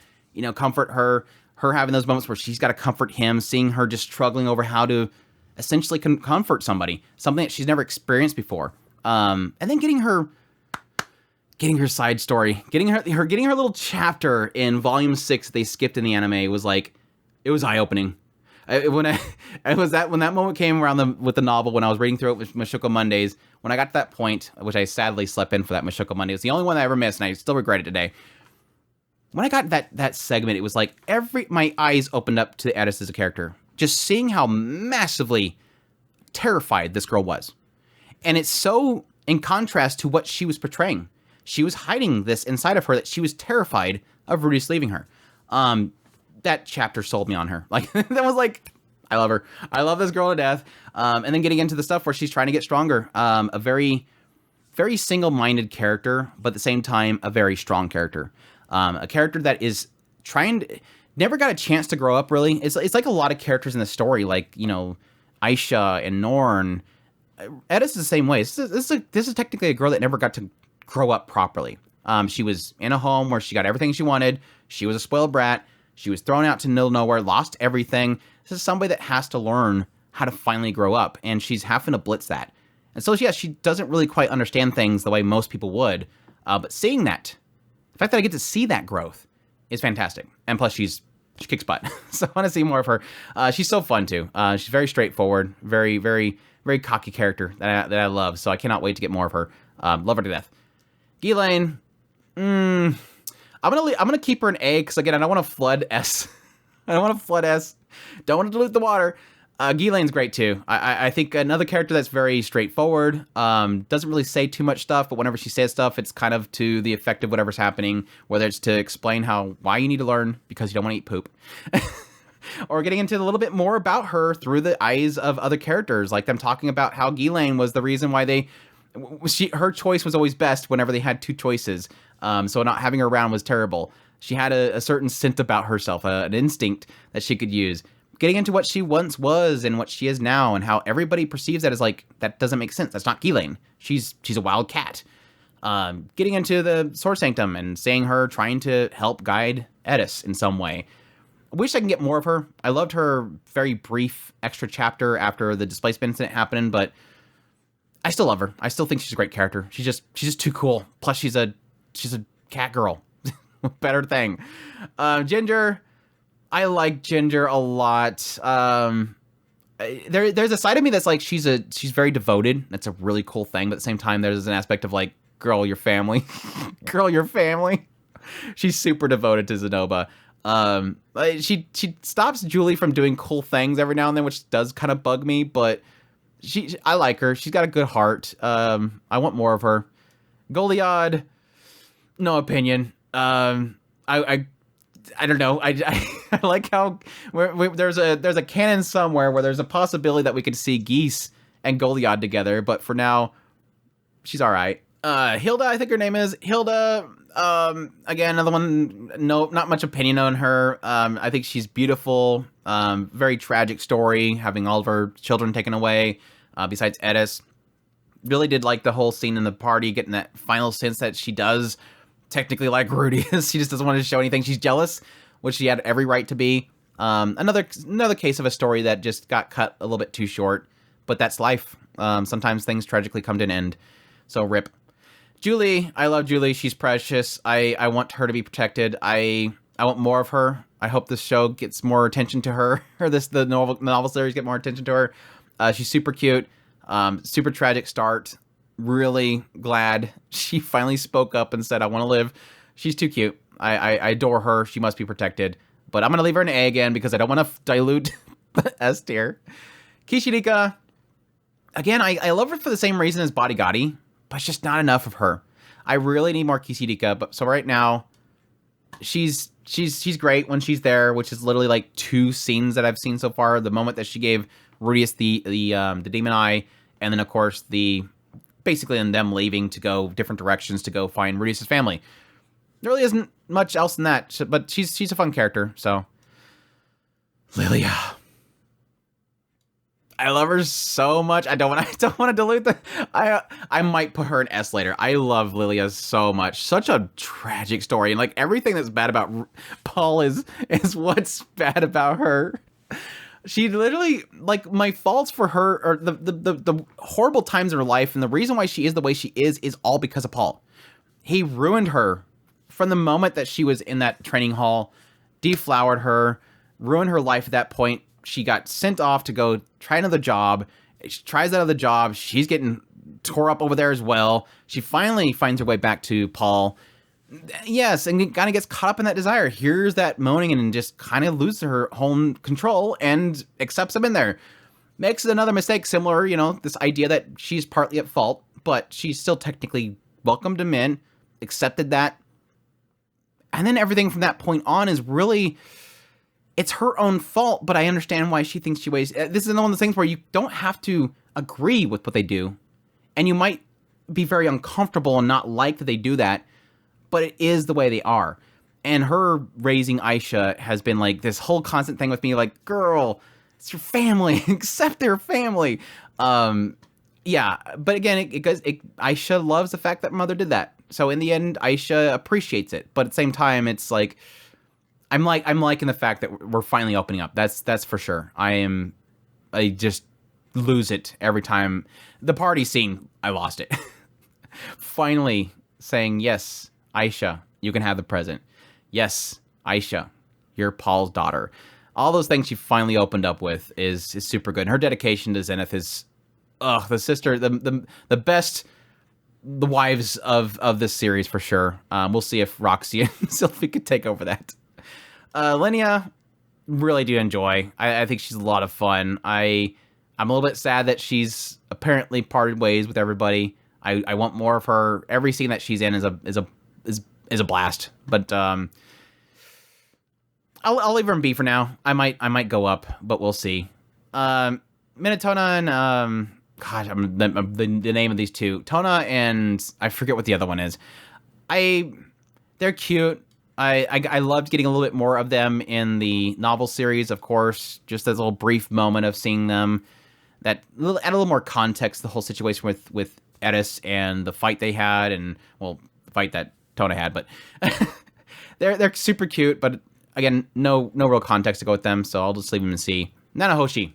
Speaker 1: comfort her having those moments where she's got to comfort him, seeing her just struggling over how to essentially comfort something that she's never experienced before. And then getting her side story, getting her little chapter in volume 6 they skipped in the anime was like, it was eye-opening. When that moment came around with the novel, when I was reading through it with Mushoku Mondays, when I got to that point, which I sadly slept in for that Mushoku Monday, it was the only one I ever missed, and I still regret it today. When I got that segment, it was like my eyes opened up to Edis as a character. Just seeing how massively terrified this girl was. And it's so in contrast to what she was portraying. She was hiding this inside of her that she was terrified of Rudius leaving her. That chapter sold me on her. Like, that was like, I love her. I love this girl to death. And then getting into the stuff where she's trying to get stronger. A very, very single-minded character, but at the same time, a very strong character. A character that is never got a chance to grow up, really. It's like a lot of characters in the story, like, Aisha and Norn. Edis is the same way. This is technically a girl that never got to grow up properly. She was in a home where she got everything she wanted. She was a spoiled brat. She was thrown out to nowhere, lost everything. This is somebody that has to learn how to finally grow up, and she's having to blitz that. And so, yeah, she doesn't really quite understand things the way most people would. But seeing that, the fact that I get to see that growth is fantastic. And plus, she kicks butt. So I want to see more of her. She's so fun, too. She's very straightforward, very, very, very cocky character that I love. So I cannot wait to get more of her. Love her to death. Ghislaine, I'm gonna keep her an A because, again, I don't want to flood S. I don't want to flood S. Don't want to dilute the water. Gilane's great too. I think another character that's very straightforward. Doesn't really say too much stuff, but whenever she says stuff, it's kind of to the effect of whatever's happening. Whether it's to explain why you need to learn because you don't want to eat poop, or getting into a little bit more about her through the eyes of other characters, like them talking about how Gilane was the reason why her choice was always best whenever they had two choices. So not having her around was terrible. She had a certain scent about herself, an instinct that she could use. Getting into what she once was and what she is now, and how everybody perceives that as like, that doesn't make sense. That's not Gilane. She's a wild cat. Getting into the Sword Sanctum and seeing her trying to help guide Edis in some way. I wish I can get more of her. I loved her very brief extra chapter after the displacement incident happened, but I still love her. I still think she's a great character. She's just too cool. Plus, she's a cat girl. Better thing. Ginger. I like Ginger a lot. There's a side of me that's like she's very devoted. That's a really cool thing. But at the same time, there's an aspect of like, girl, your family, girl, your family. She's super devoted to Zenoba. She stops Julie from doing cool things every now and then, which does kind of bug me. But I like her. She's got a good heart. I want more of her. Goliad, no opinion. I don't know. I like how there's a canon somewhere where there's a possibility that we could see Geese and Goliad together, but for now, she's all right. Hilda, I think her name is Hilda. Again, another one. No, not much opinion on her. I think she's beautiful. Very tragic story, having all of her children taken away. Besides Edis, really did like the whole scene in the party, getting that final sense that she does technically like Rudeus. She just doesn't want to show anything. She's jealous, which she had every right to be. Another case of a story that just got cut a little bit too short, but that's life. Sometimes things tragically come to an end. So rip. Julie, I love Julie. She's precious. I want her to be protected. I want more of her. I hope this show gets more attention to her, or the novel series get more attention to her. She's super cute. Super tragic start. Really glad she finally spoke up and said, I want to live. She's too cute. I adore her. She must be protected. But I'm going to leave her an A again because I don't want to dilute the S tier. Kishirika, again, I love her for the same reason as Bodygotti, but it's just not enough of her. I really need more Kishirika. But so right now, she's great when she's there, which is literally like 2 scenes that I've seen so far. The moment that she gave Rudeus the demon eye, and then of course basically in them leaving to go different directions to go find Rudeus' family. There really isn't much else in that, but she's a fun character, so. Lilia. I love her so much. I don't want to dilute I might put her in S later. I love Lilia so much. Such a tragic story, and like everything that's bad about Paul is what's bad about her. She literally, like, my faults for her, or the horrible times in her life, and the reason why she is the way she is all because of Paul. He ruined her from the moment that she was in that training hall, deflowered her, ruined her life at that point. She got sent off to go try another job. She tries out of the job. She's getting tore up over there as well. She finally finds her way back to Paul. Yes, and kind of gets caught up in that desire. Hears that moaning and just kind of loses her own control and accepts him in there. Makes another mistake similar, this idea that she's partly at fault, but she's still technically welcomed him in, accepted that. And then everything from that point on is really, it's her own fault, but I understand why she thinks she weighs. This is one of those things where you don't have to agree with what they do, and you might be very uncomfortable and not like that they do that, but it is the way they are. And her raising Aisha has been like this whole constant thing with me, like, girl, it's your family, accept their family. Yeah, but again, Aisha loves the fact that mother did that. So in the end, Aisha appreciates it. But at the same time, it's like, I'm liking the fact that we're finally opening up. That's for sure. I just lose it every time. The party scene, I lost it. Finally saying, yes, Aisha, you can have the present. Yes, Aisha, you're Paul's daughter. All those things she finally opened up with is super good. And her dedication to Zenith is, the sister, the best, the wives of this series for sure. We'll see if Roxy and Sylvie could take over that. Linnea, really do enjoy. I think she's a lot of fun. I'm a little bit sad that she's apparently parted ways with everybody. I want more of her. Every scene that she's in is a blast. But I'll leave her in B for now. I might go up, but we'll see. Minotona and gosh, the name of these two, Tona and I forget what the other one is. They're cute. I loved getting a little bit more of them in the novel series, of course. Just as a little brief moment of seeing them, that add a little more context to the whole situation with Eris and the fight they had, and well, the fight that Tona had. But they're super cute. But again, no real context to go with them, so I'll just leave them in C. Nanahoshi.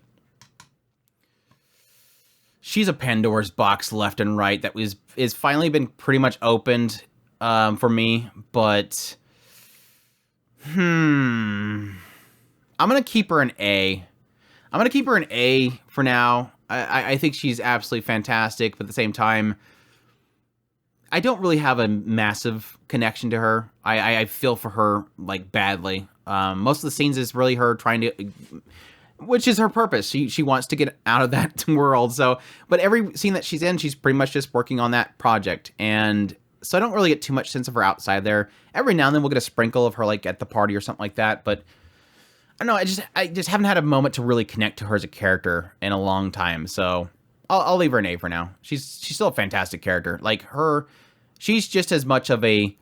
Speaker 1: She's a Pandora's box left and right that is finally been pretty much opened for me, but I'm gonna keep her an A. I'm gonna keep her an A for now. I think she's absolutely fantastic, but at the same time, I don't really have a massive connection to her. I feel for her like badly. Most of the scenes is really her trying to, which is her purpose. She wants to get out of that world. So, but every scene that she's in, she's pretty much just working on that project. And so I don't really get too much sense of her outside there. Every now and then we'll get a sprinkle of her like at the party or something like that. But I don't know. I just haven't had a moment to really connect to her as a character in a long time. So I'll leave her an A for now. She's still a fantastic character. Like she's just as much of a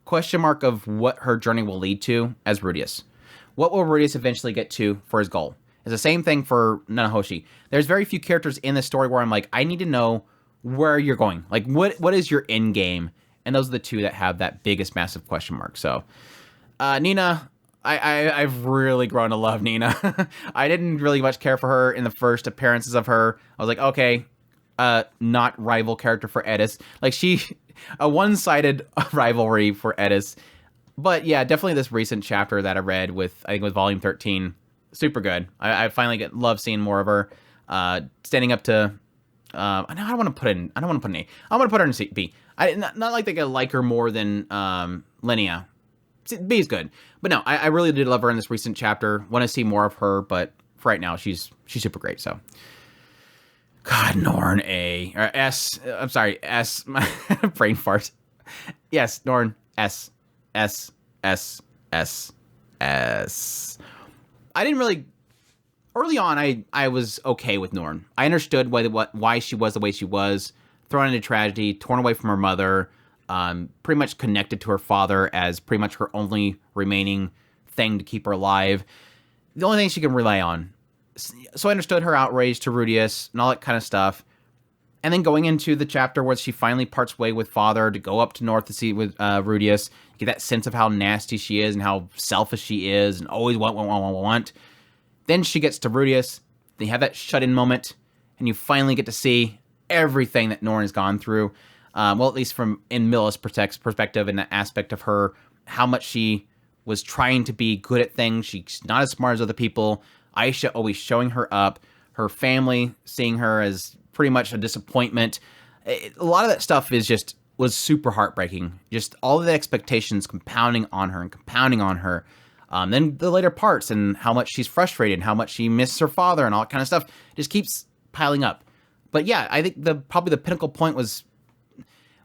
Speaker 1: question mark of what her journey will lead to as Rudeus. What will Rudeus eventually get to for his goal? It's the same thing for Nanahoshi. There's very few characters in the story where I'm like, I need to know where you're going. Like, what is your end game? And those are the two that have that biggest, massive question mark. So, Nina, I've really grown to love Nina. I didn't really much care for her in the first appearances of her. I was like, okay, not rival character for Edis. Like, a one-sided rivalry for Edis. But yeah, definitely this recent chapter that I read with Volume 13, super good. I finally love seeing more of her. Standing up to, I don't want to put an A. I'm going to put her in C, B. Not like I like her more than Linnea. B is good. But no, I really did love her in this recent chapter. Want to see more of her, but for right now, she's super great. So, God, Norn A. Or S. I'm sorry, S. My brain fart. Yes, Norn S. S. S. S. S. I didn't really... Early on, I was okay with Norn. I understood why she was the way she was. Thrown into tragedy, torn away from her mother, pretty much connected to her father as pretty much her only remaining thing to keep her alive. The only thing she can rely on. So I understood her outrage to Rudeus and all that kind of stuff. And then going into the chapter where she finally parts way with father to go up to north to see with Rudeus, you get that sense of how nasty she is and how selfish she is and always want. Then she gets to Rudeus, then you have that shut-in moment, and you finally get to see everything that Norn has gone through. Well, at least from in Milla's perspective and that aspect of her, how much she was trying to be good at things. She's not as smart as other people. Aisha always showing her up. Her family seeing her as pretty much a disappointment. A lot of that stuff was super heartbreaking. Just all of the expectations compounding on her. Then the later parts and how much she's frustrated, how much she misses her father and all that kind of stuff just keeps piling up. But yeah, I think probably the pinnacle point was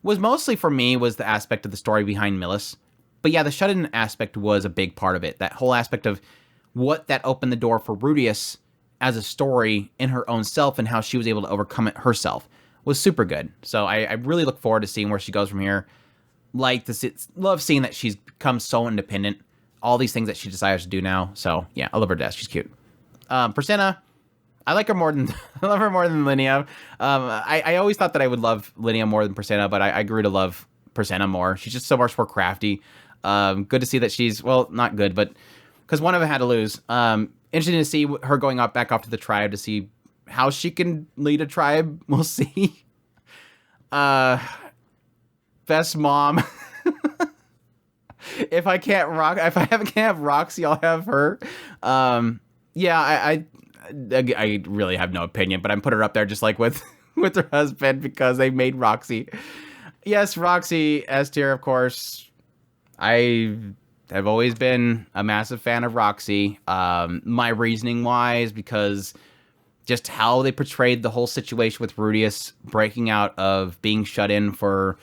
Speaker 1: mostly for me was the aspect of the story behind Millis. But yeah, the shut-in aspect was a big part of it. That whole aspect of what that opened the door for Rudeus as a story in her own self and how she was able to overcome it herself was super good. So I really look forward to seeing where she goes from here. Love seeing that she's become so independent. All these things that she desires to do now. So yeah, I love her to death. She's cute. Persena, I like her more than I love her more than Linnea. I always thought that I would love Linnea more than Persena, but I grew to love Persena more. She's just so much more crafty. Good to see that she's, well, not good, but because one of them had to lose. Interesting to see her going back off to the tribe to see how she can lead a tribe. We'll see. Best mom. If I can't have Roxy, I'll have her. Yeah, I really have no opinion, but I'm putting her up there just like with her husband because they made Roxy. Yes, Roxy S tier, of course. I I've always been a massive fan of Roxy. My reasoning wise, because just how they portrayed the whole situation with Rudius breaking out of being shut in for,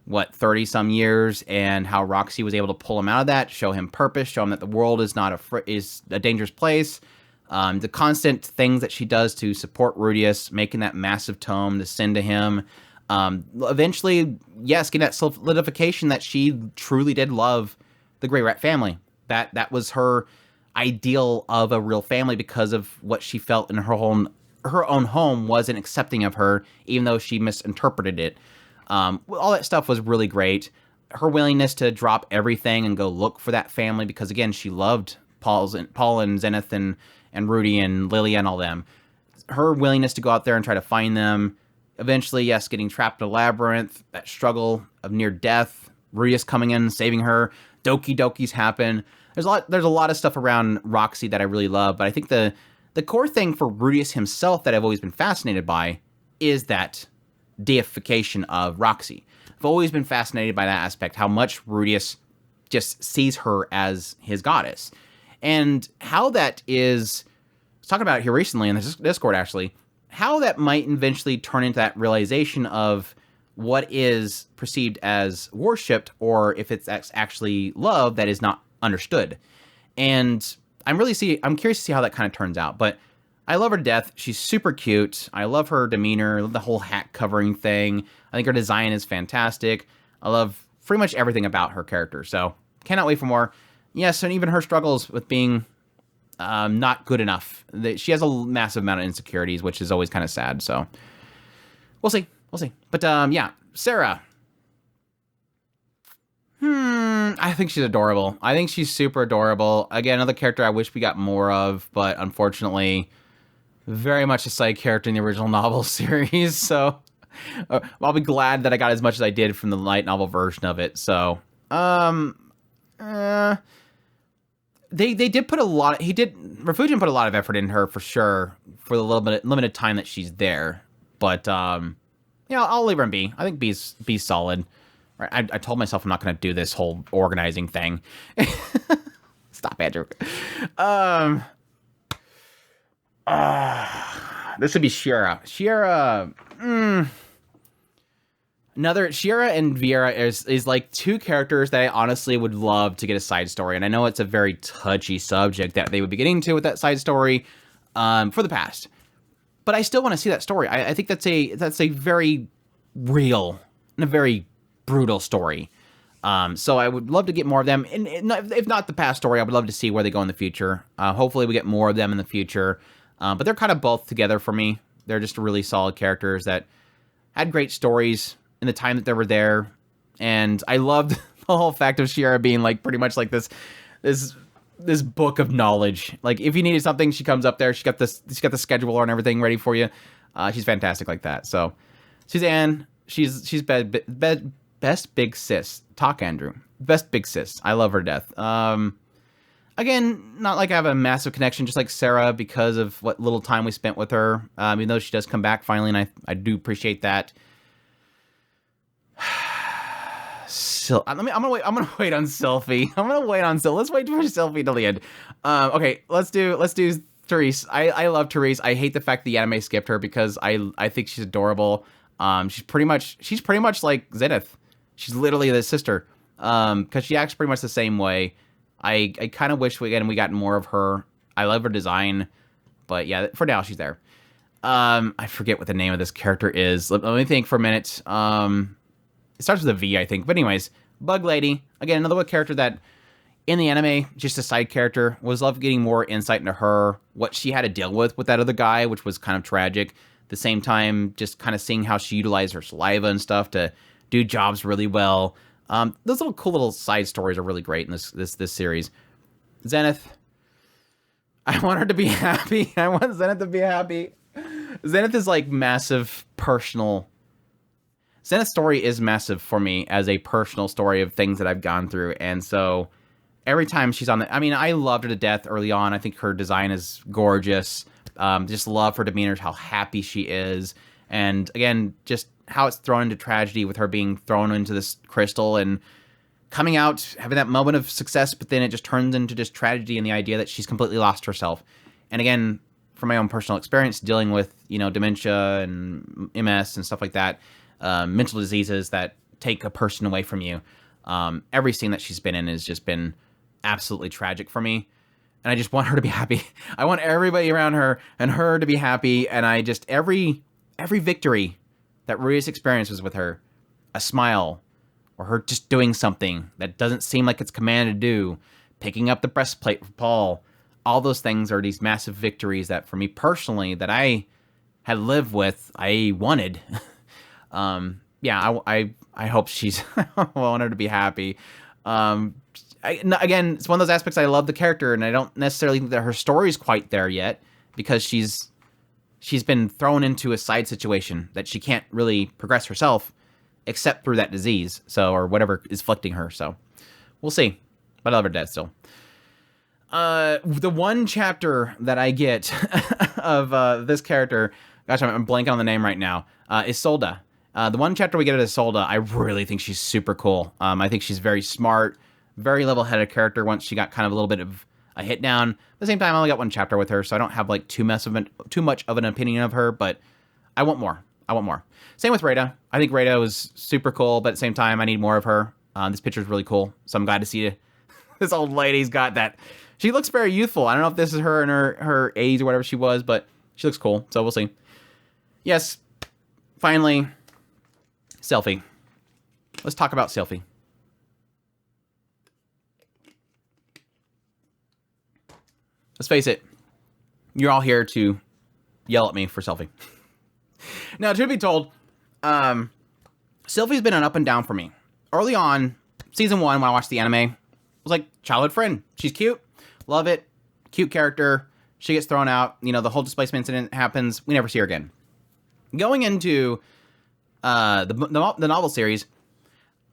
Speaker 1: 30 some years, and how Roxy was able to pull him out of that, show him purpose, show him that the world is not is a dangerous place. The constant things that she does to support Rudius, making that massive tome to send to him. Eventually, yes, getting that solidification that she truly did love the Grey Rat family. That was her ideal of a real family, because of what she felt in her own home wasn't accepting of her, even though she misinterpreted it. All that stuff was really great. Her willingness to drop everything and go look for that family, because again, she loved Paul and Zenith and Rudy and Lilia and all them. Her willingness to go out there and try to find them. Eventually, yes, getting trapped in a labyrinth, that struggle of near death, Rudius coming in, saving her, Doki Dokis happen. There's a lot of stuff around Roxy that I really love, but I think the core thing for Rudius himself that I've always been fascinated by is that deification of Roxy. I've always been fascinated by that aspect, how much Rudius just sees her as his goddess. And how that is, I was talking about it here recently in the Discord actually, how that might eventually turn into that realization of what is perceived as worshipped, or if it's actually love that is not understood. And I'm curious to see how that kind of turns out, but I love her to death. She's super cute. I love her demeanor, the whole hat covering thing. I think her design is fantastic. I love pretty much everything about her character. So cannot wait for more. Yes, and even her struggles with being not good enough. She has a massive amount of insecurities, which is always kind of sad. So we'll see. But yeah, Sarah. I think she's adorable. I think she's super adorable. Again, another character I wish we got more of, but unfortunately, very much a side character in the original novel series. So I'll be glad that I got as much as I did from the light novel version of it. So they did put a lot. Refugium put a lot of effort in her for sure for the limited time that she's there. But I'll leave her in B. I think B's solid. Right, I told myself I'm not going to do this whole organizing thing. Stop, Andrew. This would be Shira. Shira and Viera is like two characters that I honestly would love to get a side story. And I know it's a very touchy subject that they would be getting to with that side story for the past. But I still want to see that story. I think that's a very real and a very brutal story. So I would love to get more of them. And if not the past story, I would love to see where they go in the future. Hopefully we get more of them in the future. But they're kind of both together for me. They're just really solid characters that had great stories in the time that they were there. And I loved the whole fact of Shira being like pretty much like this book of knowledge. Like if you needed something, she comes up there. She's got the scheduler and everything ready for you. She's fantastic like that. So Suzanne, she's best big sis. Talk, Andrew. Best big sis. I love her to death. Again, not like I have a massive connection, just like Sarah, because of what little time we spent with her. Even though she does come back finally, and I do appreciate that. I'm gonna wait on Sylphie. Let's wait for Sylphie till the end. Okay, let's do Therese. I love Therese. I hate the fact the anime skipped her because I think she's adorable. She's pretty much like Zenith. She's literally the sister. Because she acts pretty much the same way. I kind of wish we got more of her. I love her design, but yeah, for now she's there. I forget what the name of this character is. Let me think for a minute. It starts with a V, I think. But anyways, Bug Lady. Again, another character that in the anime, just a side character. Was love getting more insight into her, what she had to deal with that other guy, which was kind of tragic. At the same time, just kind of seeing how she utilized her saliva and stuff to do jobs really well. Those cool little side stories are really great in this series. Zenith. I want her to be happy. I want Zenith to be happy. Zenith is like massive personal. Zenith's story is massive for me as a personal story of things that I've gone through. And so every time she's on I loved her to death early on. I think her design is gorgeous. Just love her demeanor, how happy she is. And again, just how it's thrown into tragedy with her being thrown into this crystal and coming out, having that moment of success, but then it just turns into just tragedy and the idea that she's completely lost herself. And again, from my own personal experience dealing with, dementia and MS and stuff like that, mental diseases that take a person away from you. Every scene that she's been in has just been absolutely tragic for me. And I just want her to be happy. I want everybody around her and her to be happy. And I just, every victory that Rudius experiences with her, a smile, or her just doing something that doesn't seem like it's commanded to do, picking up the breastplate for Paul, all those things are these massive victories that for me personally, that I had lived with, I wanted. I hope she's, I want her to be happy. Again, it's one of those aspects I love the character, and I don't necessarily think that her story's quite there yet, because she's been thrown into a side situation that she can't really progress herself, except through that disease, or whatever is afflicting her. So we'll see. But I love her dead still. The one chapter that I get of this character, gosh, I'm blanking on the name right now, is Solda. The one chapter we get of Solda, I really think she's super cool. I think she's very smart, very level-headed character once she got kind of a little bit of a hit down. At the same time, I only got one chapter with her, so I don't have like too much of an opinion of her, but I want more. Same with Rada. I think Rada was super cool, but at the same time, I need more of her. This picture's really cool, so I'm glad to see this old lady's got that. She looks very youthful. I don't know if this is her in her age or whatever she was, but she looks cool, so we'll see. Yes, finally, Selphie. Let's talk about Selphie. Let's face it, you're all here to yell at me for Selphie. Now, truth be told, Selphie's been an up and down for me. Early on, season 1, when I watched the anime, was like, childhood friend. She's cute. Love it. Cute character. She gets thrown out. The whole displacement incident happens. We never see her again. Going into the novel series,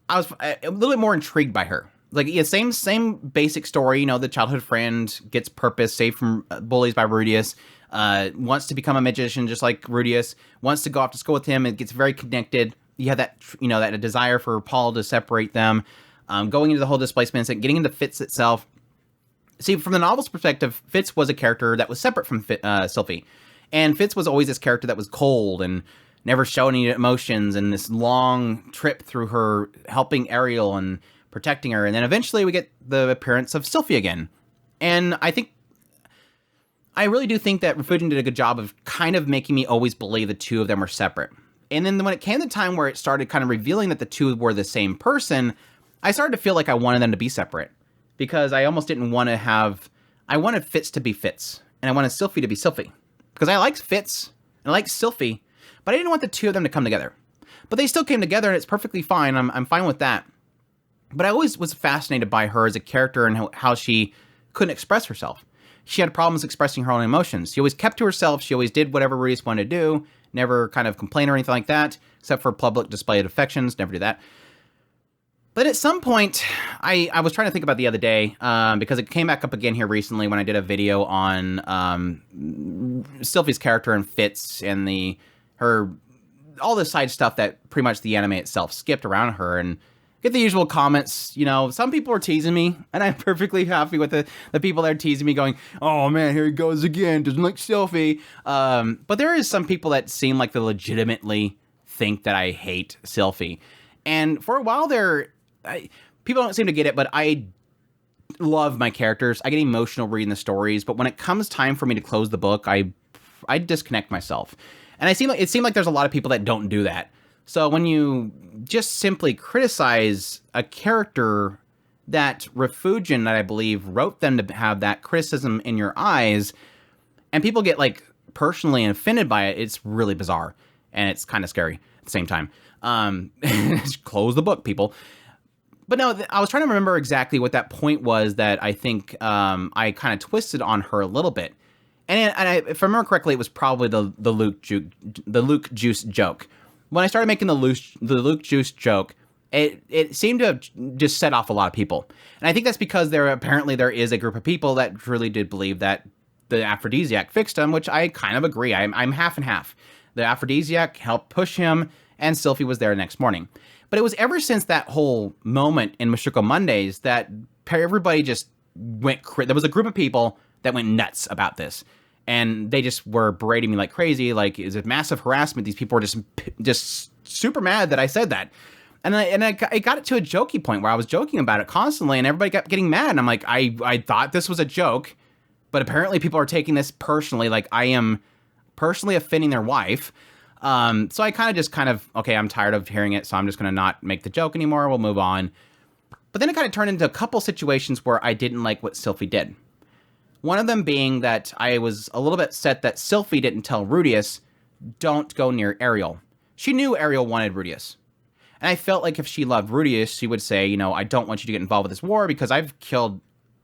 Speaker 1: I was a little bit more intrigued by her. Like, yeah, same basic story. The childhood friend gets purpose, saved from bullies by Rudius, wants to become a magician just like Rudius, wants to go off to school with him. It gets very connected. You have that, that desire for Paul to separate them. Going into the whole displacement incident, getting into Fitz itself. See, from the novel's perspective, Fitz was a character that was separate from Selphie. And Fitz was always this character that was cold and never showed any emotions, and this long trip through her helping Ariel and protecting her. And then eventually we get the appearance of Selphie again. And I really do think that Refugin did a good job of kind of making me always believe the two of them are separate. And then when it came to the time where it started kind of revealing that the two were the same person, I started to feel like I wanted them to be separate. Because I almost didn't want to I wanted Fitz to be Fitz, and I wanted Selphie to be Selphie. Because I liked Fitz, and I liked Selphie, but I didn't want the two of them to come together. But they still came together, and it's perfectly fine. I'm fine with that. But I always was fascinated by her as a character and how she couldn't express herself. She had problems expressing her own emotions. She always kept to herself. She always did whatever Rudius wanted to do, never kind of complain or anything like that, except for public display of affections, never do that. But at some point, I was trying to think about the other day, because it came back up again here recently when I did a video on Selphie's character and Fitz and all the side stuff that pretty much the anime itself skipped around her, and get the usual comments. Some people are teasing me, and I'm perfectly happy with the people that are teasing me going, oh man, here he goes again, doesn't like Selphie. But there is some people that seem like they legitimately think that I hate Selphie. And for a while there, people don't seem to get it, but I love my characters. I get emotional reading the stories, but when it comes time for me to close the book, I disconnect myself. And it seemed like there's a lot of people that don't do that. So when you just simply criticize a character that Refugin, that I believe, wrote them to have that criticism in your eyes, and people get like personally offended by it, it's really bizarre. And it's kind of scary at the same time. Close the book, people. But no, I was trying to remember exactly what that point was that I think I kind of twisted on her a little bit. And if I remember correctly, it was probably the Luke Juice joke. When I started making the Luke Juice joke, it seemed to just set off a lot of people. And I think that's because there is a group of people that really did believe that the aphrodisiac fixed him, which I kind of agree. I'm half and half. The aphrodisiac helped push him, and Selphie was there next morning. But it was ever since that whole moment in Mushoku Mondays that everybody just went there was a group of people that went nuts about this. And they just were berating me like crazy. Like, is it massive harassment? These people were just super mad that I said that. And I got it to a jokey point where I was joking about it constantly, and everybody kept getting mad. And I'm like, I thought this was a joke, but apparently people are taking this personally. Like, I am personally offending their wife. So I kind of, okay, I'm tired of hearing it, so I'm just going to not make the joke anymore. We'll move on. But then it kind of turned into a couple situations where I didn't like what Sylphie did. One of them being that I was a little bit upset that Sylphie didn't tell Rudius, don't go near Ariel. She knew Ariel wanted Rudius. And I felt like if she loved Rudius, she would say, I don't want you to get involved with this war because I've killed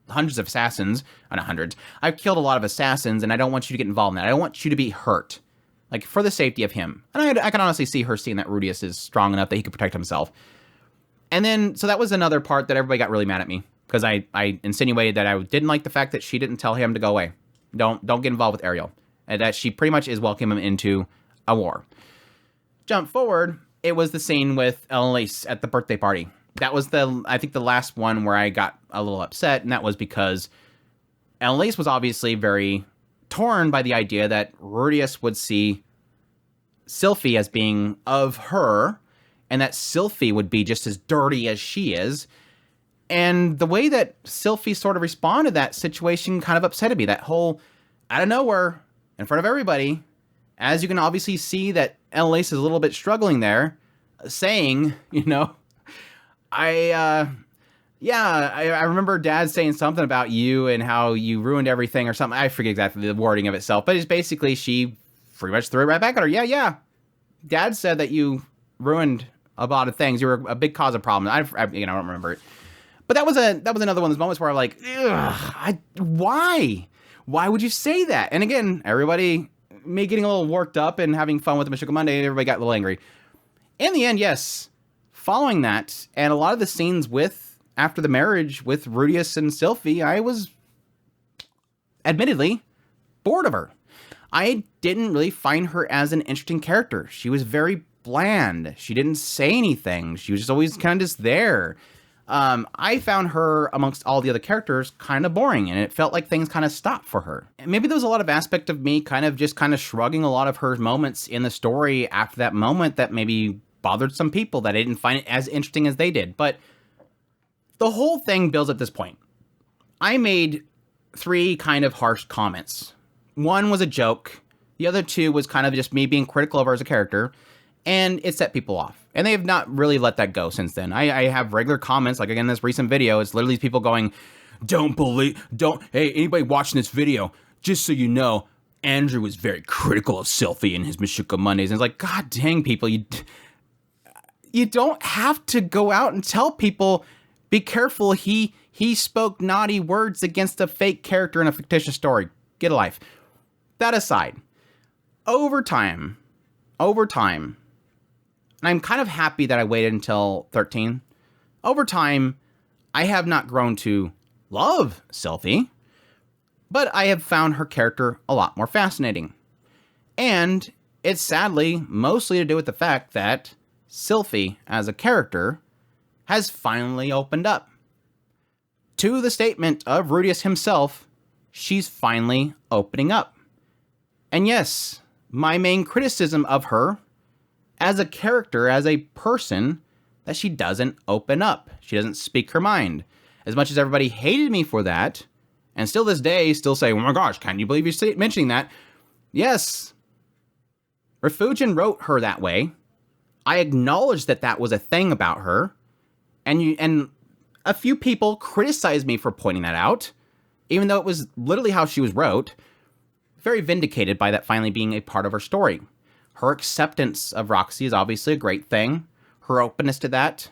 Speaker 1: hundreds of assassins. Not hundreds. I've killed a lot of assassins, and I don't want you to get involved in that. I don't want you to be hurt. Like, for the safety of him. And I can honestly see her seeing that Rudius is strong enough that he could protect himself. And then, so that was another part that everybody got really mad at me. Because I insinuated that I didn't like the fact that she didn't tell him to go away. Don't get involved with Ariel. And that she pretty much is welcoming him into a war. Jump forward, it was the scene with Elise at the birthday party. That was I think the last one where I got a little upset. And that was because Elise was obviously very torn by the idea that Rudius would see Sylphie as being of her. And that Sylphie would be just as dirty as she is. And the way that Sylphie sort of responded to that situation kind of upsetted me. That whole, out of nowhere, in front of everybody, as you can obviously see that Elise is a little bit struggling there, saying, I remember Dad saying something about you and how you ruined everything or something. I forget exactly the wording of itself, but it's basically she pretty much threw it right back at her. Yeah. Dad said that you ruined a lot of things. You were a big cause of problems. I don't remember it. But that was another one of those moments where I'm like, why? Why would you say that? And again, everybody, me getting a little worked up and having fun with the Mushoku Monday, everybody got a little angry. In the end, yes, following that, and a lot of the scenes after the marriage with Rudius and Sylphie, I was admittedly bored of her. I didn't really find her as an interesting character. She was very bland. She didn't say anything. She was just always kind of just there. I found her, amongst all the other characters, kind of boring, and it felt like things kind of stopped for her. And maybe there was a lot of aspect of me kind of shrugging a lot of her moments in the story after that moment that maybe bothered some people, that I didn't find it as interesting as they did. But the whole thing builds at this point. I made 3 kind of harsh comments. One was a joke. The other 2 was kind of just me being critical of her as a character. And it set people off. And they have not really let that go since then. I have regular comments, like again, this recent video, it's literally people going, hey, anybody watching this video, just so you know, Andrew was very critical of Sylphie in his Mushoku Mondays. And it's like, God dang, people, you don't have to go out and tell people, be careful, he spoke naughty words against a fake character in a fictitious story. Get a life. That aside, over time, and I'm kind of happy that I waited until 13. Over time, I have not grown to love Sylphie, but I have found her character a lot more fascinating. And it's sadly mostly to do with the fact that Sylphie, as a character, has finally opened up. To the statement of Rudius himself, she's finally opening up. And yes, my main criticism of her as a character, as a person, that she doesn't open up. She doesn't speak her mind. As much as everybody hated me for that, and still this day, still say, oh my gosh, can't you believe you're mentioning that? Yes, Refugin wrote her that way. I acknowledge that that was a thing about her, and a few people criticized me for pointing that out, even though it was literally how she was wrote. Very vindicated by that finally being a part of her story. Her acceptance of Roxy is obviously a great thing. Her openness to that.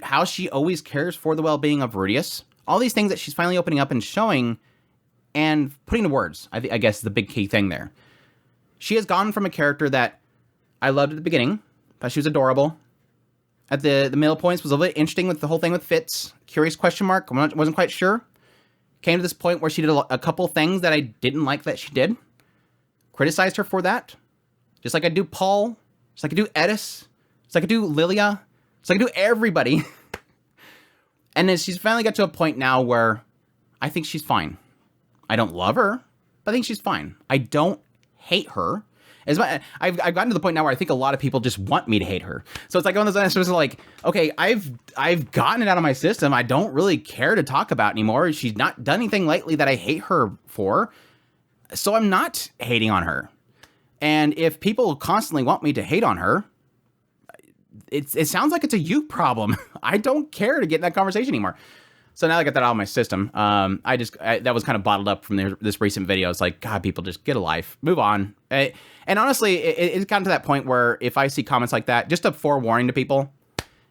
Speaker 1: How she always cares for the well-being of Rudius. All these things that she's finally opening up and showing and putting to words, I guess is the big key thing there. She has gone from a character that I loved at the beginning, but she was adorable. At the middle points was a little bit interesting with the whole thing with Fitz. Curious question mark. Wasn't quite sure. Came to this point where she did a couple things that I didn't like that she did. Criticized her for that. Just like I do Paul. Just like I do Edis. Just like I do Lilia. So I can do everybody. And then she's finally got to a point now where I think she's fine. I don't love her, but I think she's fine. I don't hate her. I've gotten to the point now where I think a lot of people just want me to hate her. So it's like on this end, it's like, okay, I've gotten it out of my system. I don't really care to talk about anymore. She's not done anything lately that I hate her for. So I'm not hating on her. And if people constantly want me to hate on her, it sounds like it's a you problem. I don't care to get in that conversation anymore. So now I got that out of my system. That was kind of bottled up from this recent video. It's like, God, people just get a life, move on. And honestly, it's gotten to that point where if I see comments like that, just a forewarning to people,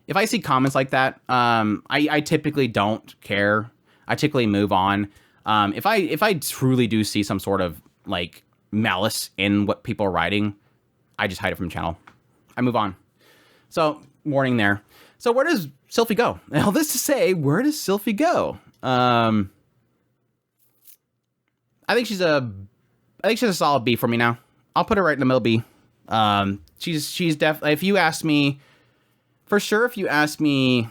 Speaker 1: if I see comments like that, I typically don't care. I typically move on. If I truly do see some sort of like malice in what people are writing, I just hide it from the channel. I move on. So warning there. So where does Sylphie go? Now, this to say, where does Sylphie go? I think she's a solid B for me now. I'll put her right in the middle B. She's definitely, if you ask me, for sure, if you ask me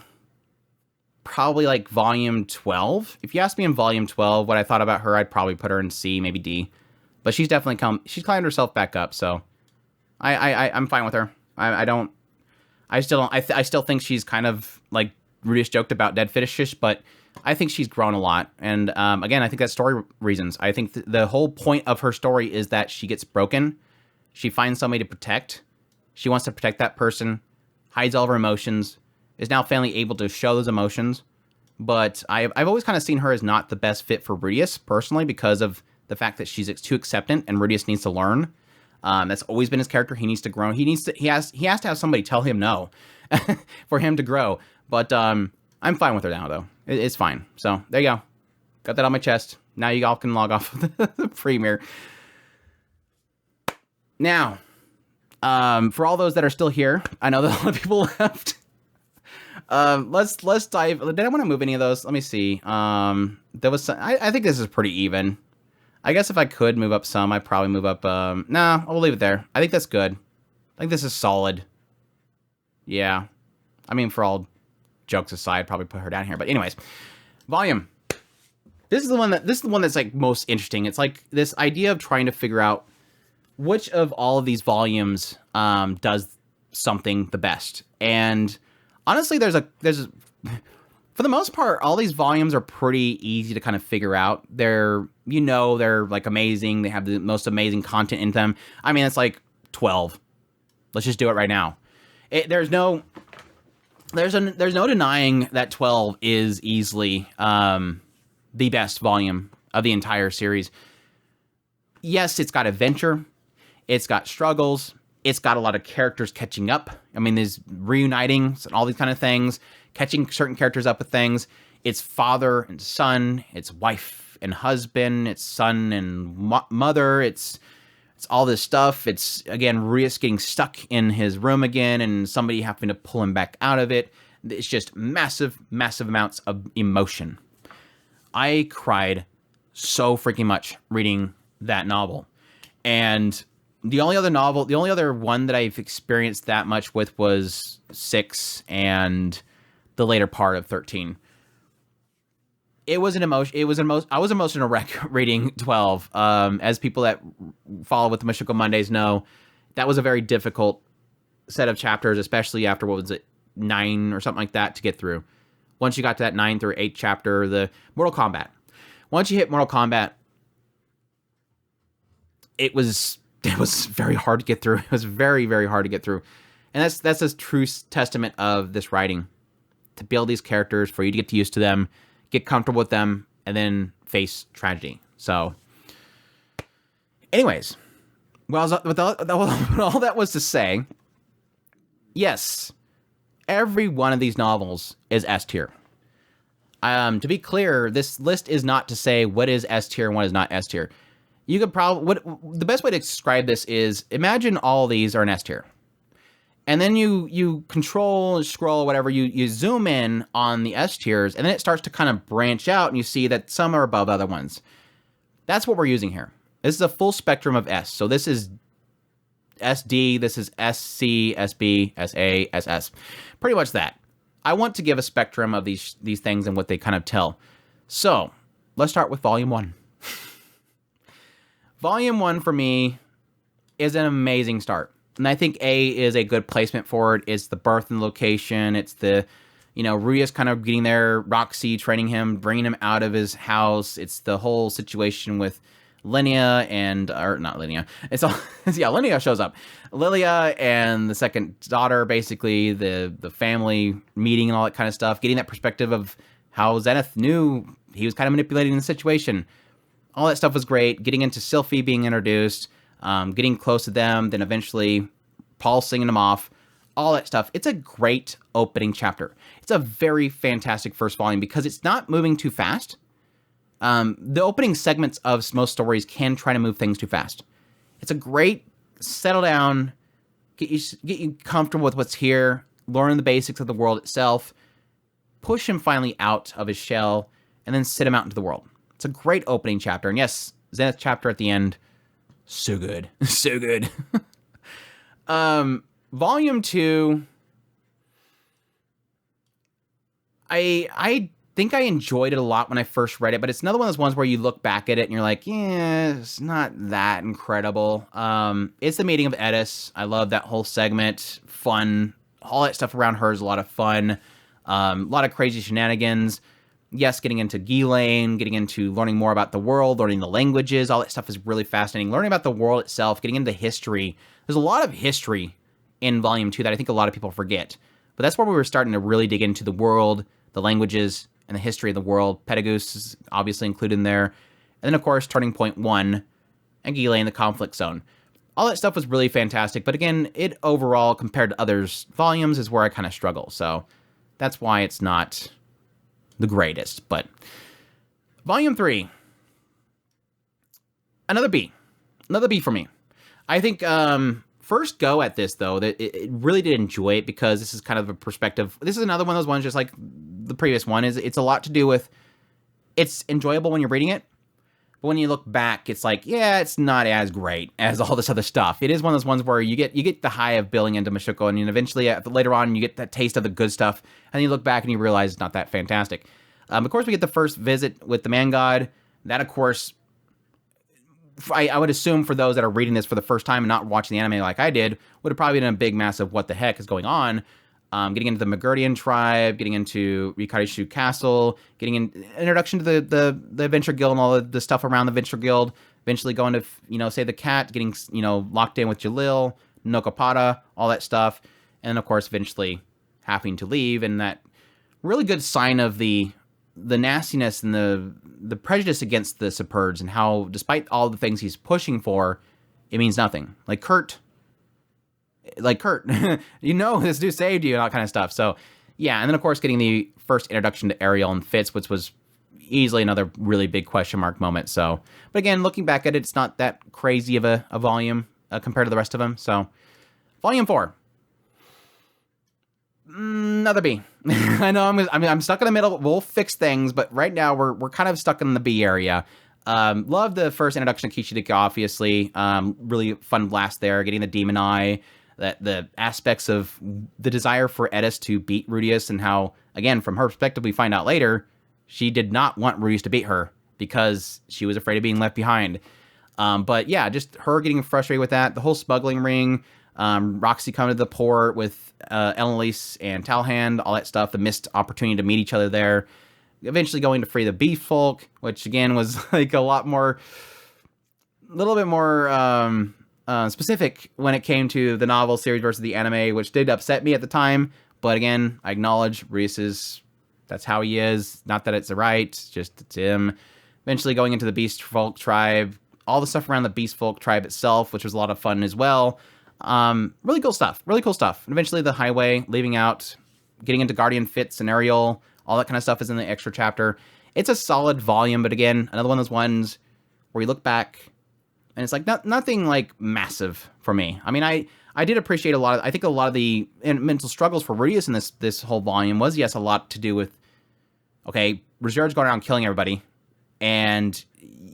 Speaker 1: probably like volume 12, if you ask me in volume 12 what I thought about her, I'd probably put her in C, maybe D. But she's definitely she's climbed herself back up, so I'm fine with her. I still think she's kind of like Rudius joked about dead fetishish, but I think she's grown a lot. And again, I think that's story reasons. I think the whole point of her story is that she gets broken. She finds somebody to protect. She wants to protect that person, hides all of her emotions, is now finally able to show those emotions. But I've always kind of seen her as not the best fit for Rudius, personally, because of the fact that she's too acceptant and Rudius needs to learn. That's always been his character. He needs to grow. He has to have somebody tell him no for him to grow. But I'm fine with her now, though. It's fine. So there you go. Got that on my chest. Now you all can log off the premiere. Now, for all those that are still here, I know that a lot of people left. Let's dive. Did I want to move any of those? Let me see. There was some, I think this is pretty even. I guess if I could move up some, I'd probably move up. Nah, I'll leave it there. I think that's good. I think this is solid. Yeah. I mean, for all jokes aside, I'd probably put her down here. But anyways, volume. This is the one that's like most interesting. It's like this idea of trying to figure out which of all of these volumes does something the best. And honestly, there's for the most part, all these volumes are pretty easy to kind of figure out. They're like amazing. They have the most amazing content in them. I mean, it's like 12. Let's just do it right now. There's no denying that 12 is easily the best volume of the entire series. Yes, it's got adventure. It's got struggles. It's got a lot of characters catching up. I mean, there's reuniting and all these kind of things, catching certain characters up with things. It's father and son. It's wife and husband. It's son and mother. It's all this stuff. It's, again, Rudius getting stuck in his room again and somebody having to pull him back out of it. It's just massive, massive amounts of emotion. I cried so freaking much reading that novel. And the only other one that I've experienced that much with was 6 and the later part of 13. I was an emotional wreck reading 12. As people that follow with the Mushoku Mondays know, that was a very difficult set of chapters, especially after, what was it, 9 or something like that to get through. Once you got to that 9 through 8 chapter, the Mortal Kombat. Once you hit Mortal Kombat, it was very hard to get through. It was very, very hard to get through. And that's a true testament of this writing. To build these characters, for you to get used to them, get comfortable with them, and then face tragedy. So, anyways, with all that was to say, yes, every one of these novels is S tier. To be clear, this list is not to say what is S tier and what is not S tier. You could probably, the best way to describe this is, imagine all these are an S tier. And then you control, scroll, whatever, you zoom in on the S tiers, and then it starts to kind of branch out, and you see that some are above other ones. That's what we're using here. This is a full spectrum of S. So this is SD, this is SC, SB, SA, SS. Pretty much that. I want to give a spectrum of these things and what they kind of tell. So, let's start with Volume 1. Volume 1 for me is an amazing start. And I think A is a good placement for it. It's the birth and location. It's the, Ruya's kind of getting there, Roxy training him, bringing him out of his house. It's the whole situation with Linnea or not Linnea. It's all, yeah, Linnea shows up. Lilia and the second daughter, basically, the family meeting and all that kind of stuff. Getting that perspective of how Zenith knew he was kind of manipulating the situation. All that stuff was great. Getting into Sylphie being introduced. Getting close to them, then eventually Paul singing them off, all that stuff. It's a great opening chapter. It's a very fantastic first volume because it's not moving too fast. The opening segments of most stories can try to move things too fast. It's a great settle down, get you comfortable with what's here, learn the basics of the world itself, push him finally out of his shell, and then sit him out into the world. It's a great opening chapter. And yes, Zenith chapter at the end, so good. So good. Volume 2, I think I enjoyed it a lot when I first read it, but it's another one of those ones where you look back at it and you're like, yeah, it's not that incredible. It's the meeting of Edis. I love that whole segment. Fun. All that stuff around her is a lot of fun. A lot of crazy shenanigans. Yes, getting into Ghislaine, getting into learning more about the world, learning the languages, all that stuff is really fascinating. Learning about the world itself, getting into history. There's a lot of history in Volume 2 that I think a lot of people forget. But that's where we were starting to really dig into the world, the languages, and the history of the world. Pedagoose is obviously included in there. And then, of course, Turning Point 1 and Ghislaine, the conflict zone. All that stuff was really fantastic. But again, it overall, compared to others' volumes, is where I kind of struggle. So that's why it's not the greatest. But Volume 3, another B for me. I think first go at this, though, that it really did enjoy it because this is kind of a perspective. This is another one of those ones, just like the previous one, is it's a lot to do with, it's enjoyable when you're reading it, but when you look back, it's like, yeah, it's not as great as all this other stuff. It is one of those ones where you get the high of building into Mushoku, and then eventually later on you get that taste of the good stuff, and then you look back and you realize it's not that fantastic. Of course, we get the first visit with the Man God. That, of course, I would assume for those that are reading this for the first time and not watching the anime like I did, would have probably been a big, massive what the heck is going on. Getting into the Magurdian tribe, getting into Rikarishu Castle, getting an introduction to the Adventure Guild and all the stuff around the Adventure Guild, eventually going to, Save the Cat, getting, locked in with Jalil, Nokopada, all that stuff, and of course, eventually having to leave, and that really good sign of the nastiness and the prejudice against the Superds, and how, despite all the things he's pushing for, it means nothing. Like Kurt, this dude saved you and all that kind of stuff. So, yeah, and then, of course, getting the first introduction to Ariel and Fitz, which was easily another really big question mark moment. So, but again, looking back at it, it's not that crazy of a volume compared to the rest of them. So, Volume 4. Another B. I know I'm stuck in the middle. We'll fix things, but right now we're kind of stuck in the B area. Love the first introduction of Kishidika, obviously. Really fun blast there, getting the Demon Eye, the aspects of the desire for Edis to beat Rudius, and how, again, from her perspective, we find out later, she did not want Rudius to beat her because she was afraid of being left behind. But yeah, just her getting frustrated with that. The whole smuggling ring, Roxy coming to the port with Elise and Talhand, all that stuff, the missed opportunity to meet each other there. Eventually going to free the Beast Folk, which again was like a little bit more specific when it came to the novel series versus the anime, which did upset me at the time. But again, I acknowledge that's how he is. Not that it's right, just it's him. Eventually going into the Beast Folk tribe, all the stuff around the Beast Folk tribe itself, which was a lot of fun as well. Really cool stuff. And eventually the highway, leaving out, getting into Guardian Fitz and Ariel, all that kind of stuff is in the extra chapter. It's a solid volume, but again, another one of those ones where you look back and it's like nothing like massive for me. I mean, I did appreciate I think a lot of the mental struggles for Rudius in this whole volume was, yes, a lot to do with, okay, Reserve's going around killing everybody, and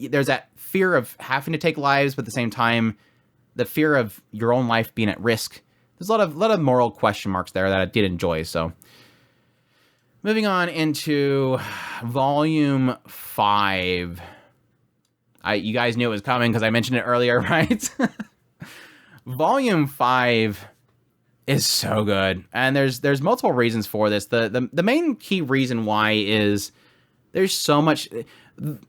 Speaker 1: there's that fear of having to take lives, but at the same time, the fear of your own life being at risk. There's a lot of moral question marks there that I did enjoy. So moving on into volume 5. You guys knew it was coming because I mentioned it earlier, right? Volume 5 is so good, and there's multiple reasons for this. The main key reason why is there's so much.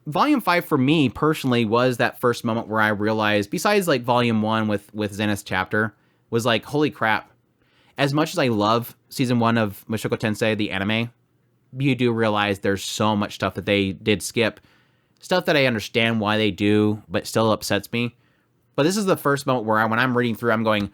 Speaker 1: Volume 5 for me personally was that first moment where I realized, besides like Volume 1 with Zenith's chapter, was like, holy crap. As much as I love Season 1 of Mushoku Tensei, the anime, you do realize there's so much stuff that they did skip. Stuff that I understand why they do, but still upsets me. But this is the first moment where when I'm reading through, I'm going,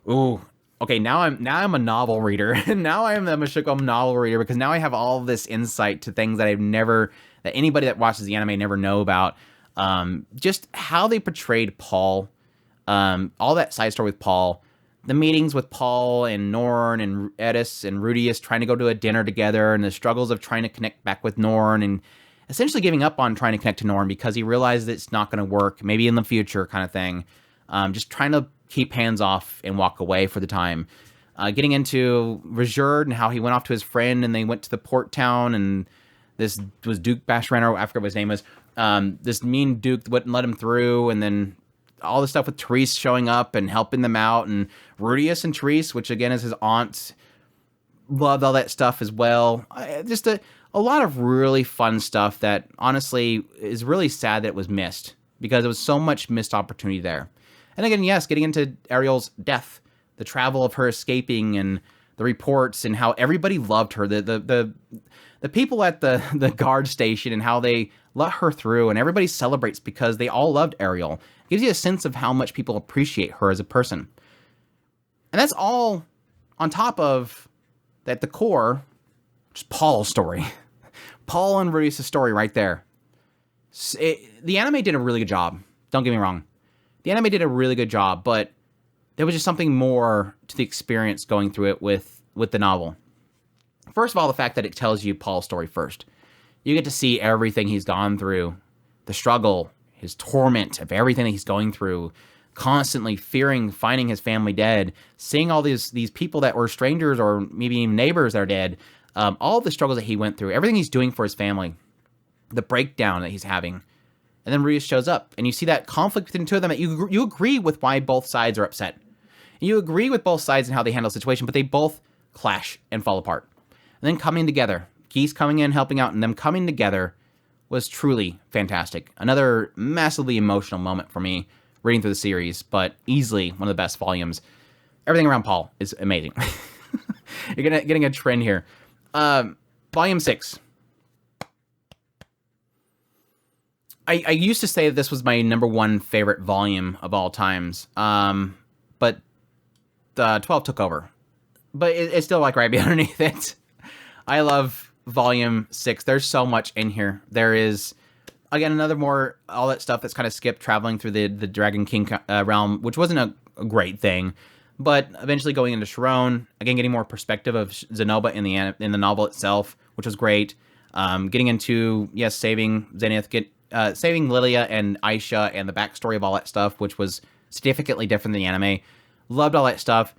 Speaker 1: ooh, okay, now I'm a novel reader. Now I am the Mushoku novel reader, because now I have all of this insight to things that that anybody that watches the anime never know about. Just how they portrayed Paul, all that side story with Paul, the meetings with Paul and Norn and Edis and Rudius trying to go to a dinner together, and the struggles of trying to connect back with Norn, and essentially giving up on trying to connect to Norn because he realized it's not going to work, maybe in the future kind of thing. Just trying to keep hands off and walk away for the time. Getting into Rajerd and how he went off to his friend, and they went to the port town, and this was Duke Bashran, I forget what his name was. This mean Duke wouldn't let him through, and then all the stuff with Therese showing up and helping them out, and Rudius and Therese, which again is his aunt. Loved all that stuff as well. Just a lot of really fun stuff that honestly is really sad that it was missed, because there was so much missed opportunity there. And again, yes, getting into Ariel's death, the travel of her escaping, and the reports, and how everybody loved her. The people at the guard station, and how they let her through, and everybody celebrates because they all loved Ariel. It gives you a sense of how much people appreciate her as a person. And that's all on top of, at the core, just Paul's story. Paul and Rudius' story right there. The anime did a really good job. Don't get me wrong. The anime did a really good job, but there was just something more to the experience going through it with the novel. First of all, the fact that it tells you Paul's story first. You get to see everything he's gone through. The struggle, his torment of everything that he's going through. Constantly fearing, finding his family dead. Seeing all these people that were strangers or maybe even neighbors that are dead. All the struggles that he went through. Everything he's doing for his family. The breakdown that he's having. And then Rudius shows up, and you see that conflict between the two of them. That you agree with why both sides are upset. You agree with both sides and how they handle the situation, but they both clash and fall apart. And then coming together, Geese coming in, helping out, and them coming together was truly fantastic. Another massively emotional moment for me reading through the series, but easily one of the best volumes. Everything around Paul is amazing. You're getting a trend here. Volume 6. I used to say that this was my number 1 favorite volume of all times, but 12 took over. But it's still like right underneath it. I love Volume 6. There's so much in here. There is, again, all that stuff that's kind of skipped, traveling through the Dragon King realm, which wasn't a great thing. But eventually going into Sharon, again, getting more perspective of Zenoba in the novel itself, which was great. Getting into, yes, saving Zenith, saving Lilia and Aisha, and the backstory of all that stuff, which was significantly different than the anime. Loved all that stuff.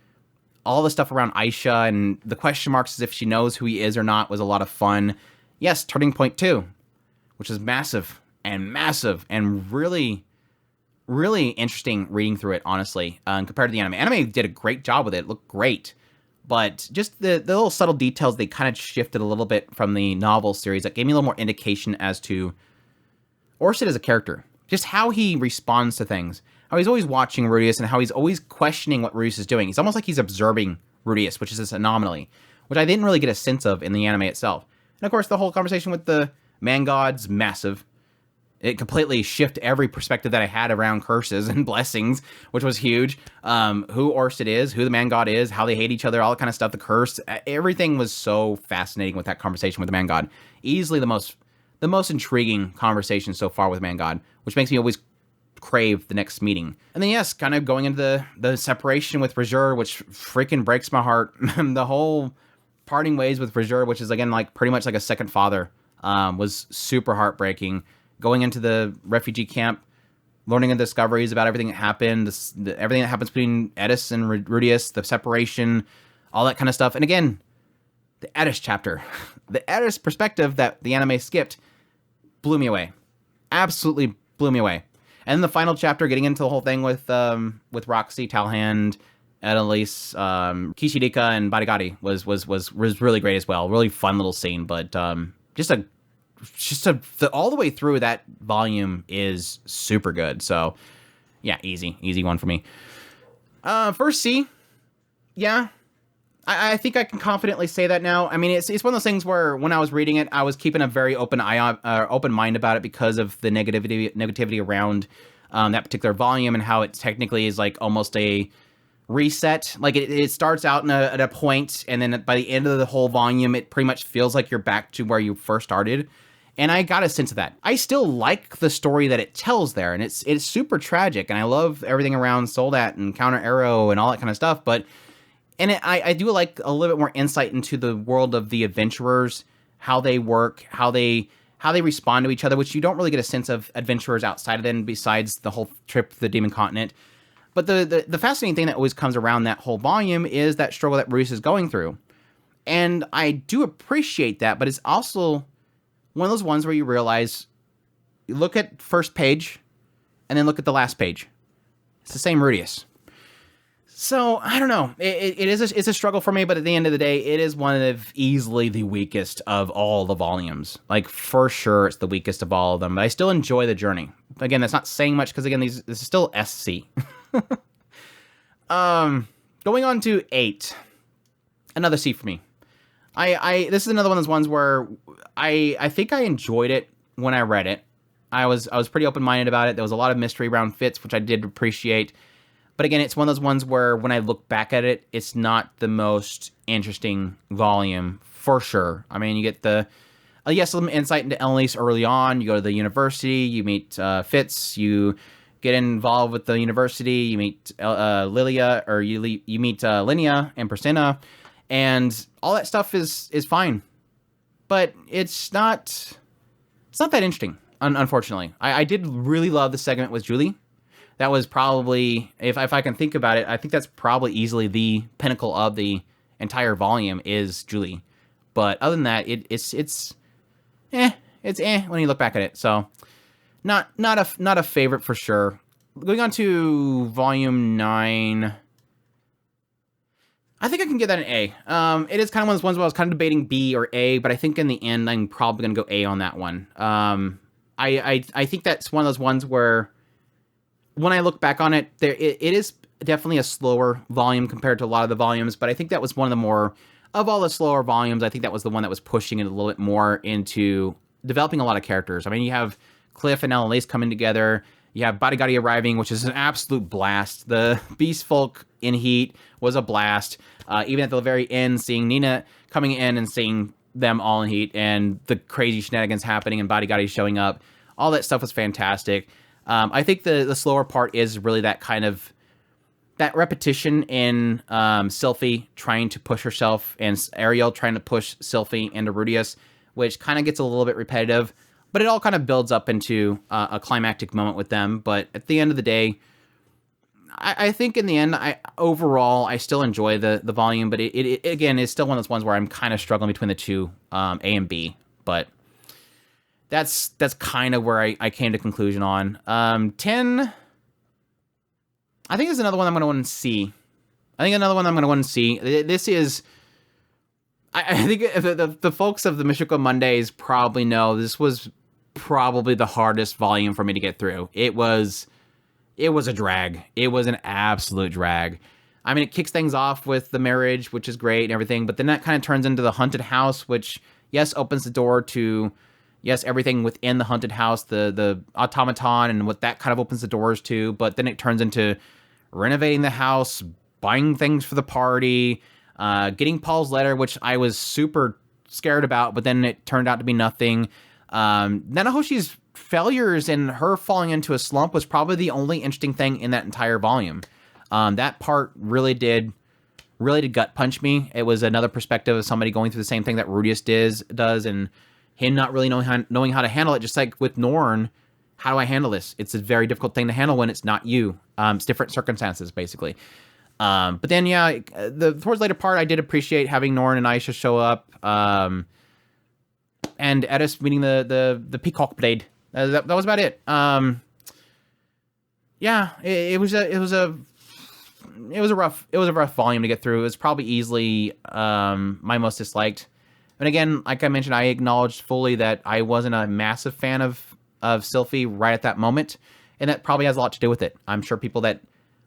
Speaker 1: All the stuff around Aisha and the question marks as if she knows who he is or not was a lot of fun. Yes, Turning Point 2, which is massive and really, really interesting reading through it, honestly, compared to the anime. Anime did a great job with it. It looked great. But just the little subtle details, they kind of shifted a little bit from the novel series that gave me a little more indication as to Orsted as a character. Just how he responds to things. How he's always watching Rudius, and how he's always questioning what Rudius is doing. It's almost like he's observing Rudius, which is this anomaly, which I didn't really get a sense of in the anime itself. And of course, the whole conversation with the man god's massive. It completely shifted every perspective that I had around curses and blessings, which was huge. Who Orsted is, who the man god is, how they hate each other, all that kind of stuff, the curse. Everything was so fascinating with that conversation with the man god. Easily the most intriguing conversation so far with man god, which makes me always crave the next meeting. And then yes, kind of going into the separation with Rajerd, which freaking breaks my heart. The whole parting ways with Rajerd, which is again like pretty much like a second father, was super heartbreaking. Going into the refugee camp, learning the discoveries about everything that happened, everything that happens between Edis and Rudius, the separation, all that kind of stuff. And again, the Edis chapter, the Edis perspective that the anime skipped blew me away. Absolutely blew me away. And then the final chapter, getting into the whole thing with Roxy, Talhand, Annalise, Kishirika, and Barigari was really great as well. Really fun little scene, but all the way through, that volume is super good. So yeah, easy one for me. First C, yeah. I think I can confidently say that now. I mean, it's one of those things where when I was reading it, I was keeping a very open mind about it because of the negativity around that particular volume and how it technically is like almost a reset. Like it starts out at a point, and then by the end of the whole volume, it pretty much feels like you're back to where you first started. And I got a sense of that. I still like the story that it tells there, and it's super tragic, and I love everything around Soldat and Counter Arrow and all that kind of stuff, but I do like a little bit more insight into the world of the adventurers, how they work, how they respond to each other, which you don't really get a sense of adventurers outside of them besides the whole trip to the Demon Continent. But the fascinating thing that always comes around that whole volume is that struggle that Bruce is going through. And I do appreciate that, but it's also one of those ones where you realize, you look at first page, and then look at the last page. It's the same Rudius. So, I don't know. It's a struggle for me, but at the end of the day, it is one of easily the weakest of all the volumes. Like, for sure, it's the weakest of all of them, but I still enjoy the journey. Again, that's not saying much, because again, this is still SC. Going on to 8. Another C for me. This is another one of those ones where I think I enjoyed it when I read it. I was pretty open-minded about it. There was a lot of mystery around Fitz, which I did appreciate. But again, it's one of those ones where when I look back at it, it's not the most interesting volume, for sure. I mean, you get some insight into Annalise early on. You go to the university, you meet Fitz, you get involved with the university, you meet Lilia, or you meet Linnea and Priscilla, and all that stuff is fine. But it's not that interesting, unfortunately. I did really love the segment with Julie. That was probably, if I can think about it, I think that's probably easily the pinnacle of the entire volume is Julie. But other than that, it's when you look back at it. So not a favorite for sure. Going on to volume 9, I think I can give that an A. It is kind of one of those ones where I was kind of debating B or A, but I think in the end I'm probably gonna go A on that one. I think that's one of those ones where, when I look back on it, it is definitely a slower volume compared to a lot of the volumes, but I think that was one of the more, of all the slower volumes, I think that was the one that was pushing it a little bit more into developing a lot of characters. I mean, you have Cliff and Annalise coming together, you have Barigari arriving, which is an absolute blast. The Beast Folk in Heat was a blast. Even at the very end, seeing Nina coming in and seeing them all in Heat, and the crazy shenanigans happening and Barigari showing up, all that stuff was fantastic. I think the slower part is really that kind of, that repetition in Sylphie trying to push herself and Ariel trying to push Sylphie into Rudius, which kind of gets a little bit repetitive, but it all kind of builds up into a climactic moment with them. But at the end of the day, I think in the end, overall, I still enjoy the volume, but it again is still one of those ones where I'm kind of struggling between the two, A and B, but that's kind of where I came to conclusion on. 10, I think is another one I'm going to want to see. This is, I think the folks of the Mushoku Mondays probably know this was probably the hardest volume for me to get through. It was a drag. It was an absolute drag. I mean, it kicks things off with the marriage, which is great and everything, but then that kind of turns into the haunted house, which, yes, opens the door to, yes, everything within the haunted house, the automaton and what that kind of opens the doors to, but then it turns into renovating the house, buying things for the party, getting Paul's letter, which I was super scared about, but then it turned out to be nothing. Nanahoshi's failures and her falling into a slump was probably the only interesting thing in that entire volume. That part really did gut punch me. It was another perspective of somebody going through the same thing that Rudius does, and him not really knowing how to handle it, just like with Norn, how do I handle this? It's a very difficult thing to handle when it's not you. It's different circumstances, basically. But then, yeah, towards the later part, I did appreciate having Norn and Aisha show up. And Eris meeting the Peacock Blade. That was about it. Yeah, it was a rough volume to get through. It was probably easily my most disliked. And again, like I mentioned, I acknowledged fully that I wasn't a massive fan of Sylphie right at that moment, and that probably has a lot to do with it. I'm sure people that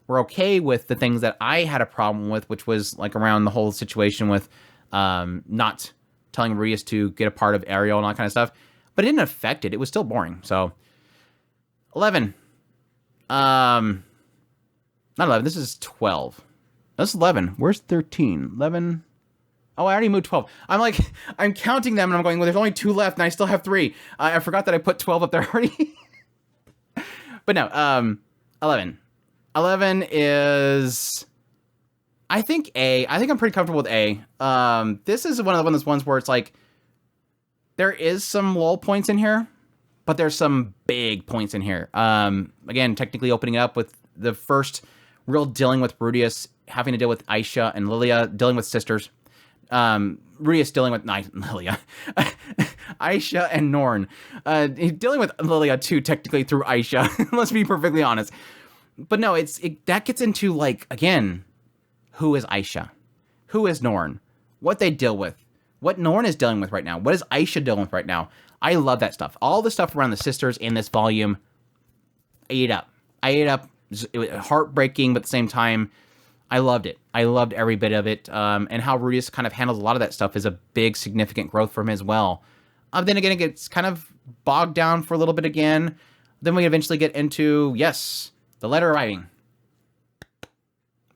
Speaker 1: were okay with the things that I had a problem with, which was like around the whole situation with not telling Rudeus to get a part of Ariel and all that kind of stuff, but it didn't affect it. It was still boring. So 11. Not 11. This is 12. This is 11. Where's 13? 11. Oh, I already moved 12. I'm counting them and I'm going, well, there's only 2 left and I still have 3. I forgot that I put 12 up there already. But no, 11. 11 is, I think A. I think I'm pretty comfortable with A. This is one of those ones where it's like, there is some lull points in here, but there's some big points in here. Again, technically opening up with the first real dealing with Rudeus, having to deal with Aisha and Lilia, dealing with sisters. Rudeus dealing with Lilia. Aisha and Norn. Dealing with Lilia too, technically through Aisha. Let's be perfectly honest. But no, that gets into, like, again, who is Aisha? Who is Norn? What they deal with? What Norn is dealing with right now? What is Aisha dealing with right now? I love that stuff. All the stuff around the sisters in this volume, I ate up. It was heartbreaking, but at the same time, I loved it. I loved every bit of it. And how Rudeus kind of handles a lot of that stuff is a big, significant growth for him as well. Then again, it gets kind of bogged down for a little bit again. Then we eventually get into, yes, the letter arriving.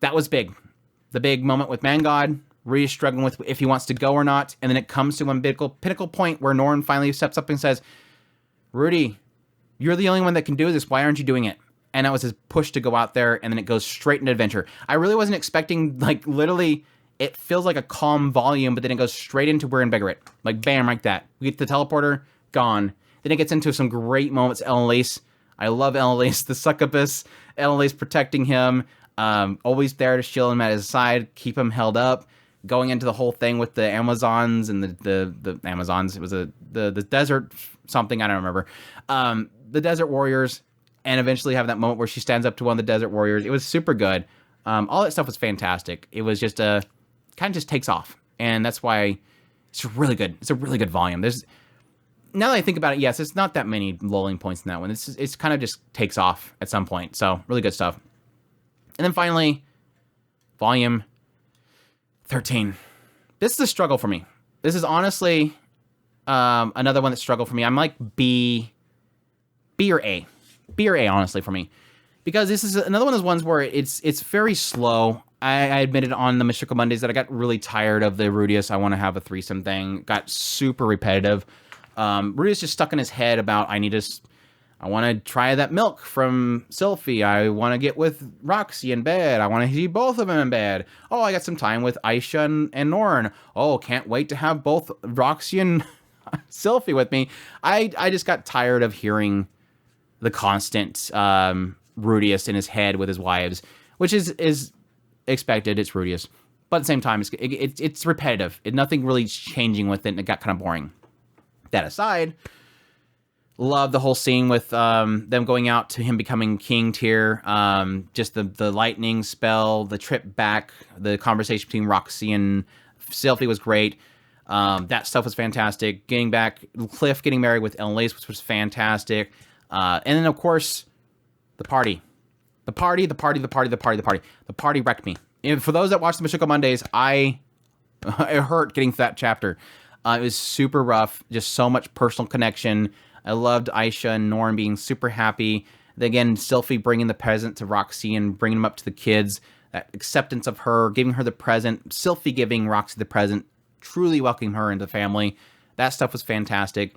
Speaker 1: That was big. The big moment with Mangod. Rudeus struggling with if he wants to go or not. And then it comes to one pinnacle point where Norn finally steps up and says, Rudy, you're the only one that can do this. Why aren't you doing it? And that was his push to go out there, and then it goes straight into adventure. I really wasn't expecting, like, literally, it feels like a calm volume, but then it goes straight into we're in Begarit. Like, bam, like that. We get the teleporter, gone. Then it gets into some great moments. Ellen Lace. I love Ellen Lace, the succubus. Ellen Lace protecting him. Always there to shield him at his side, keep him held up. Going into the whole thing with the Amazons and the Amazons. It was the desert something, I don't remember. The desert warriors. And eventually have that moment where she stands up to one of the desert warriors. It was super good. All that stuff was fantastic. It was just kind of just takes off. And that's why it's really good. It's a really good volume. Now that I think about it, yes, it's not that many lulling points in that one. It's kind of just takes off at some point. So really good stuff. And then finally, volume 13. This is a struggle for me. This is honestly another one that struggled for me. I'm like B or A. B or A, honestly, for me. Because this is another one of those ones where it's very slow. I admitted on the Mushoku Mondays that I got really tired of the Rudeus, I want to have a threesome thing. Got super repetitive. Rudeus just stuck in his head about, I want to try that milk from Sylphie. I want to get with Roxy in bed. I want to see both of them in bed. Oh, I got some time with Aisha and Norn. Oh, can't wait to have both Roxy and Sylphie with me. I just got tired of hearing the constant Rudeus in his head with his wives, which is expected. It's Rudeus, but at the same time, it's repetitive. Nothing really changing with it, and it got kind of boring. That aside, love the whole scene with them going out to him becoming king tier. Just the lightning spell, the trip back, the conversation between Roxy and Sylphie was great. That stuff was fantastic. Getting back, Cliff getting married with Ellen Lace, which was fantastic. And then, of course, the party. The party wrecked me. And for those that watch the Mushoku Mondays, it hurt getting to that chapter. It was super rough. Just so much personal connection. I loved Aisha and Norn being super happy. Again, Sylphie bringing the present to Roxy and bringing them up to the kids. That acceptance of her, giving her the present. Sylphie giving Roxy the present. Truly welcoming her into the family. That stuff was fantastic.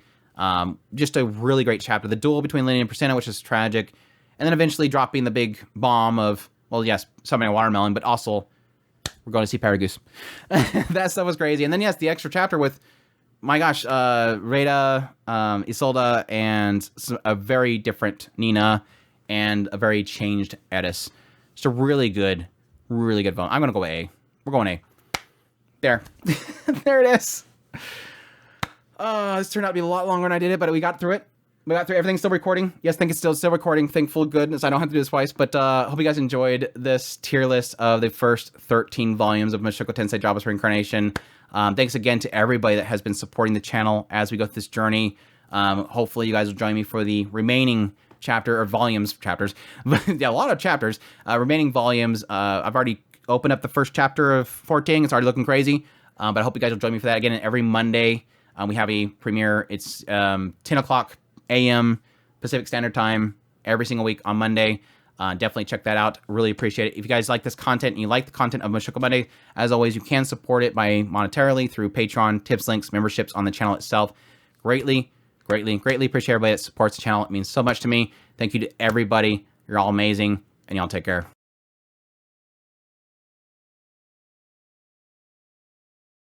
Speaker 1: Just a really great chapter. The duel between Lenny and Priscilla, which is tragic. And then eventually dropping the big bomb of, well, yes, summoning a watermelon, but also we're going to see Paragoose. That stuff was crazy. And then, yes, the extra chapter with my gosh, Rada, Isolde, and a very different Nina, and a very changed Edis. Just a really good volume. I'm gonna go A. We're going A. There. There it is. This turned out to be a lot longer than I did it, but we got through it. We got through everything's still recording. Yes, think it's still recording. Thankful goodness I don't have to do this twice. But hope you guys enjoyed this tier list of the first 13 volumes of Mushoku Tensei Jobless Reincarnation. Thanks again to everybody that has been supporting the channel as we go through this journey. Hopefully you guys will join me for the remaining chapters. Yeah, a lot of chapters. Remaining volumes. I've already opened up the first chapter of 14. It's already looking crazy. But I hope you guys will join me for that again. Every Monday, we have a premiere. It's 10 o'clock a.m. Pacific Standard Time every single week on Monday. Definitely check that out. Really appreciate it. If you guys like this content and you like the content of Mushoku Monday, as always, you can support it by monetarily through Patreon, tips, links, memberships on the channel itself. Greatly appreciate everybody that supports the channel. It means so much to me. Thank you to everybody. You're all amazing, and y'all take care.